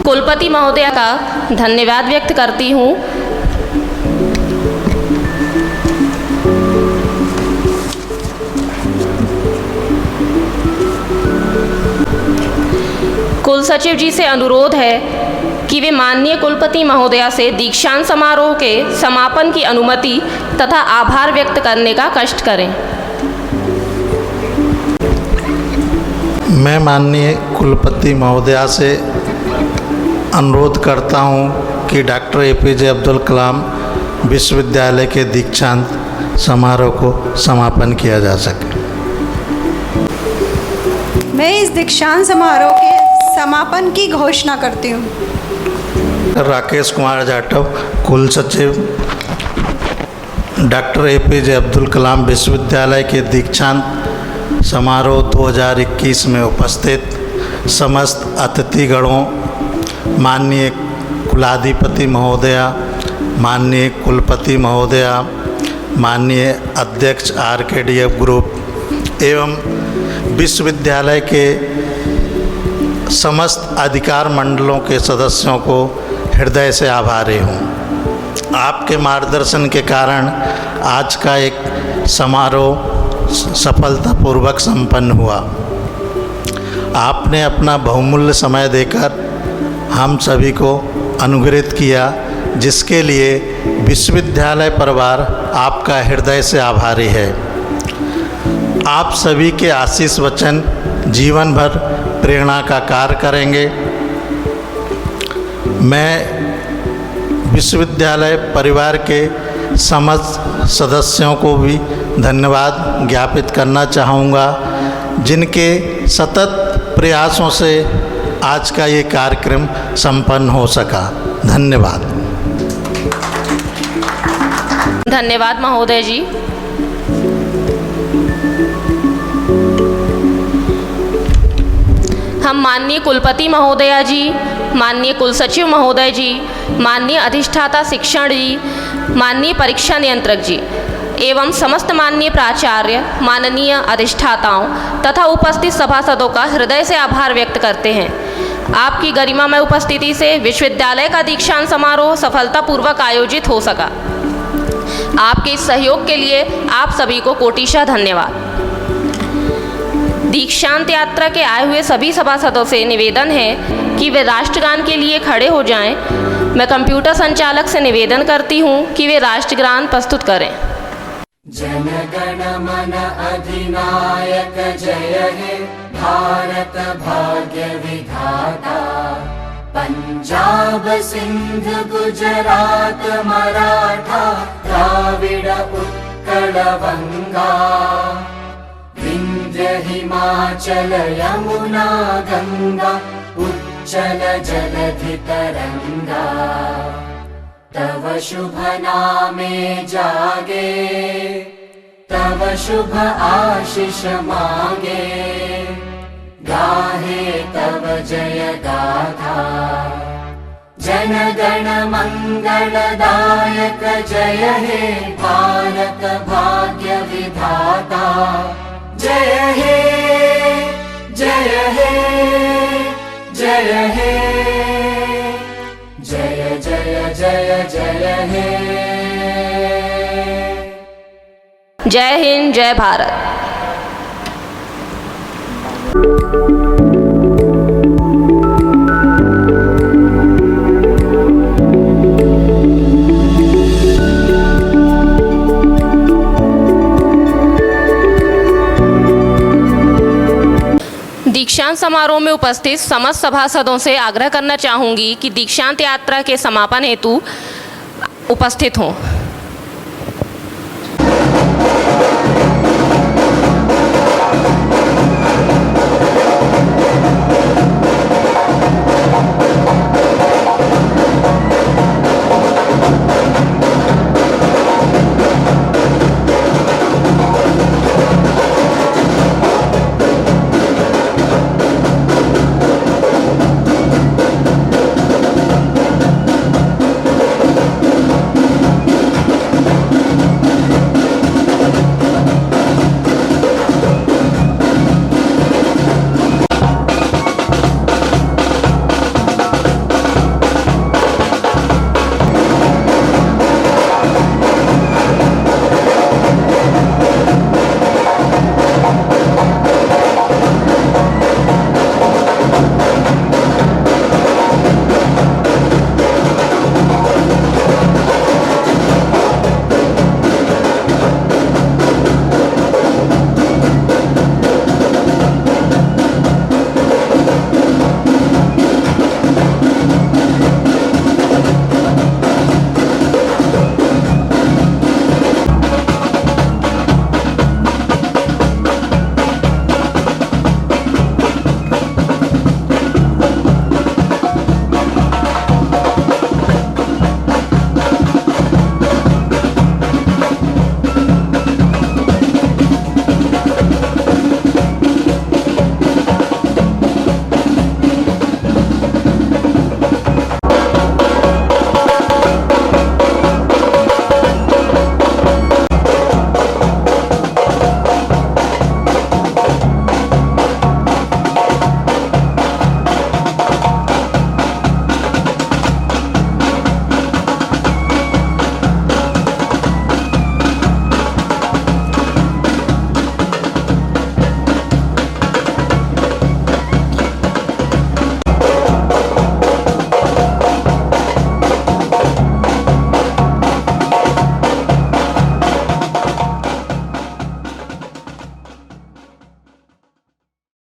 कुलपति महोदया का धन्यवाद व्यक्त करती हूँ। कुल सचिव जी से अनुरोध है कि वे माननीय कुलपति महोदया से दीक्षांत समारोह के समापन की अनुमति तथा आभार व्यक्त करने का कष्ट करें। मैं माननीय कुलपति महोदया से अनुरोध करता हूं कि डॉक्टर एपीजे अब्दुल कलाम विश्वविद्यालय के दीक्षांत समारोह को समापन किया जा सके। मैं इस दीक्षांत समारोह के समापन की घोषणा करती हूँ। राकेश कुमार जाटव, कुल सचिव, डॉक्टर एपीजे अब्दुल कलाम विश्वविद्यालय के दीक्षांत समारोह 2021 में उपस्थित समस्त अतिथिगणों, माननीय कुलाधिपति महोदया, माननीय कुलपति महोदया, माननीय अध्यक्ष आरकेडीएफ ग्रुप एवं विश्वविद्यालय के समस्त अधिकार मंडलों के सदस्यों को हृदय से आभारी हूँ। आपके मार्गदर्शन के कारण आज का एक समारोह सफलतापूर्वक संपन्न हुआ। आपने अपना बहुमूल्य समय देकर हम सभी को अनुग्रहित किया, जिसके लिए विश्वविद्यालय परिवार आपका हृदय से आभारी है। आप सभी के आशीष वचन जीवन भर प्रेरणा का कार्य करेंगे। मैं विश्वविद्यालय परिवार के समस्त सदस्यों को भी धन्यवाद ज्ञापित करना चाहूँगा, जिनके सतत प्रयासों से आज का ये कार्यक्रम संपन्न हो सका। धन्यवाद। धन्यवाद महोदय जी। हम माननीय कुलपति महोदया जी, माननीय कुलसचिव महोदय जी, माननीय अधिष्ठाता शिक्षण जी, माननीय परीक्षा नियंत्रक जी एवं समस्त माननीय प्राचार्य, माननीय अधिष्ठाताओं तथा उपस्थित सभासदों का हृदय से आभार व्यक्त करते हैं। आपकी गरिमामय उपस्थिति से विश्वविद्यालय का दीक्षांत समारोह सफलतापूर्वक आयोजित हो सका। आपके इस सहयोग के लिए आप सभी को कोटिशः धन्यवाद। दीक्षांत यात्रा के आए हुए सभी सभासदों से निवेदन है कि वे राष्ट्रगान के लिए खड़े हो जाएं। मैं कंप्यूटर संचालक से निवेदन करती हूं कि वे राष्ट्रगान प्रस्तुत करें। जन गण मन अधिनायक जय हे भारत भाग्य विधाता, पंजाब सिंध गुजरात मराठा द्राविड़ उत्कल बंगा, विंध्य हिमाचल यमुना गंगा उच्चल जलधि तरंगा, तव शुभ नामे जागे, तव शुभ आशीष मांगे, गाहे तव जय गाथा। जन गण मंगलदायक जय हे भारत भाग्य विधाता, जय हे जय हे जय हे जय जय जय जय हे। जय हिंद, जय भारत। दीक्षांत समारोह में उपस्थित समस्त सभासदों से आग्रह करना चाहूँगी कि दीक्षांत यात्रा के समापन हेतु उपस्थित हों।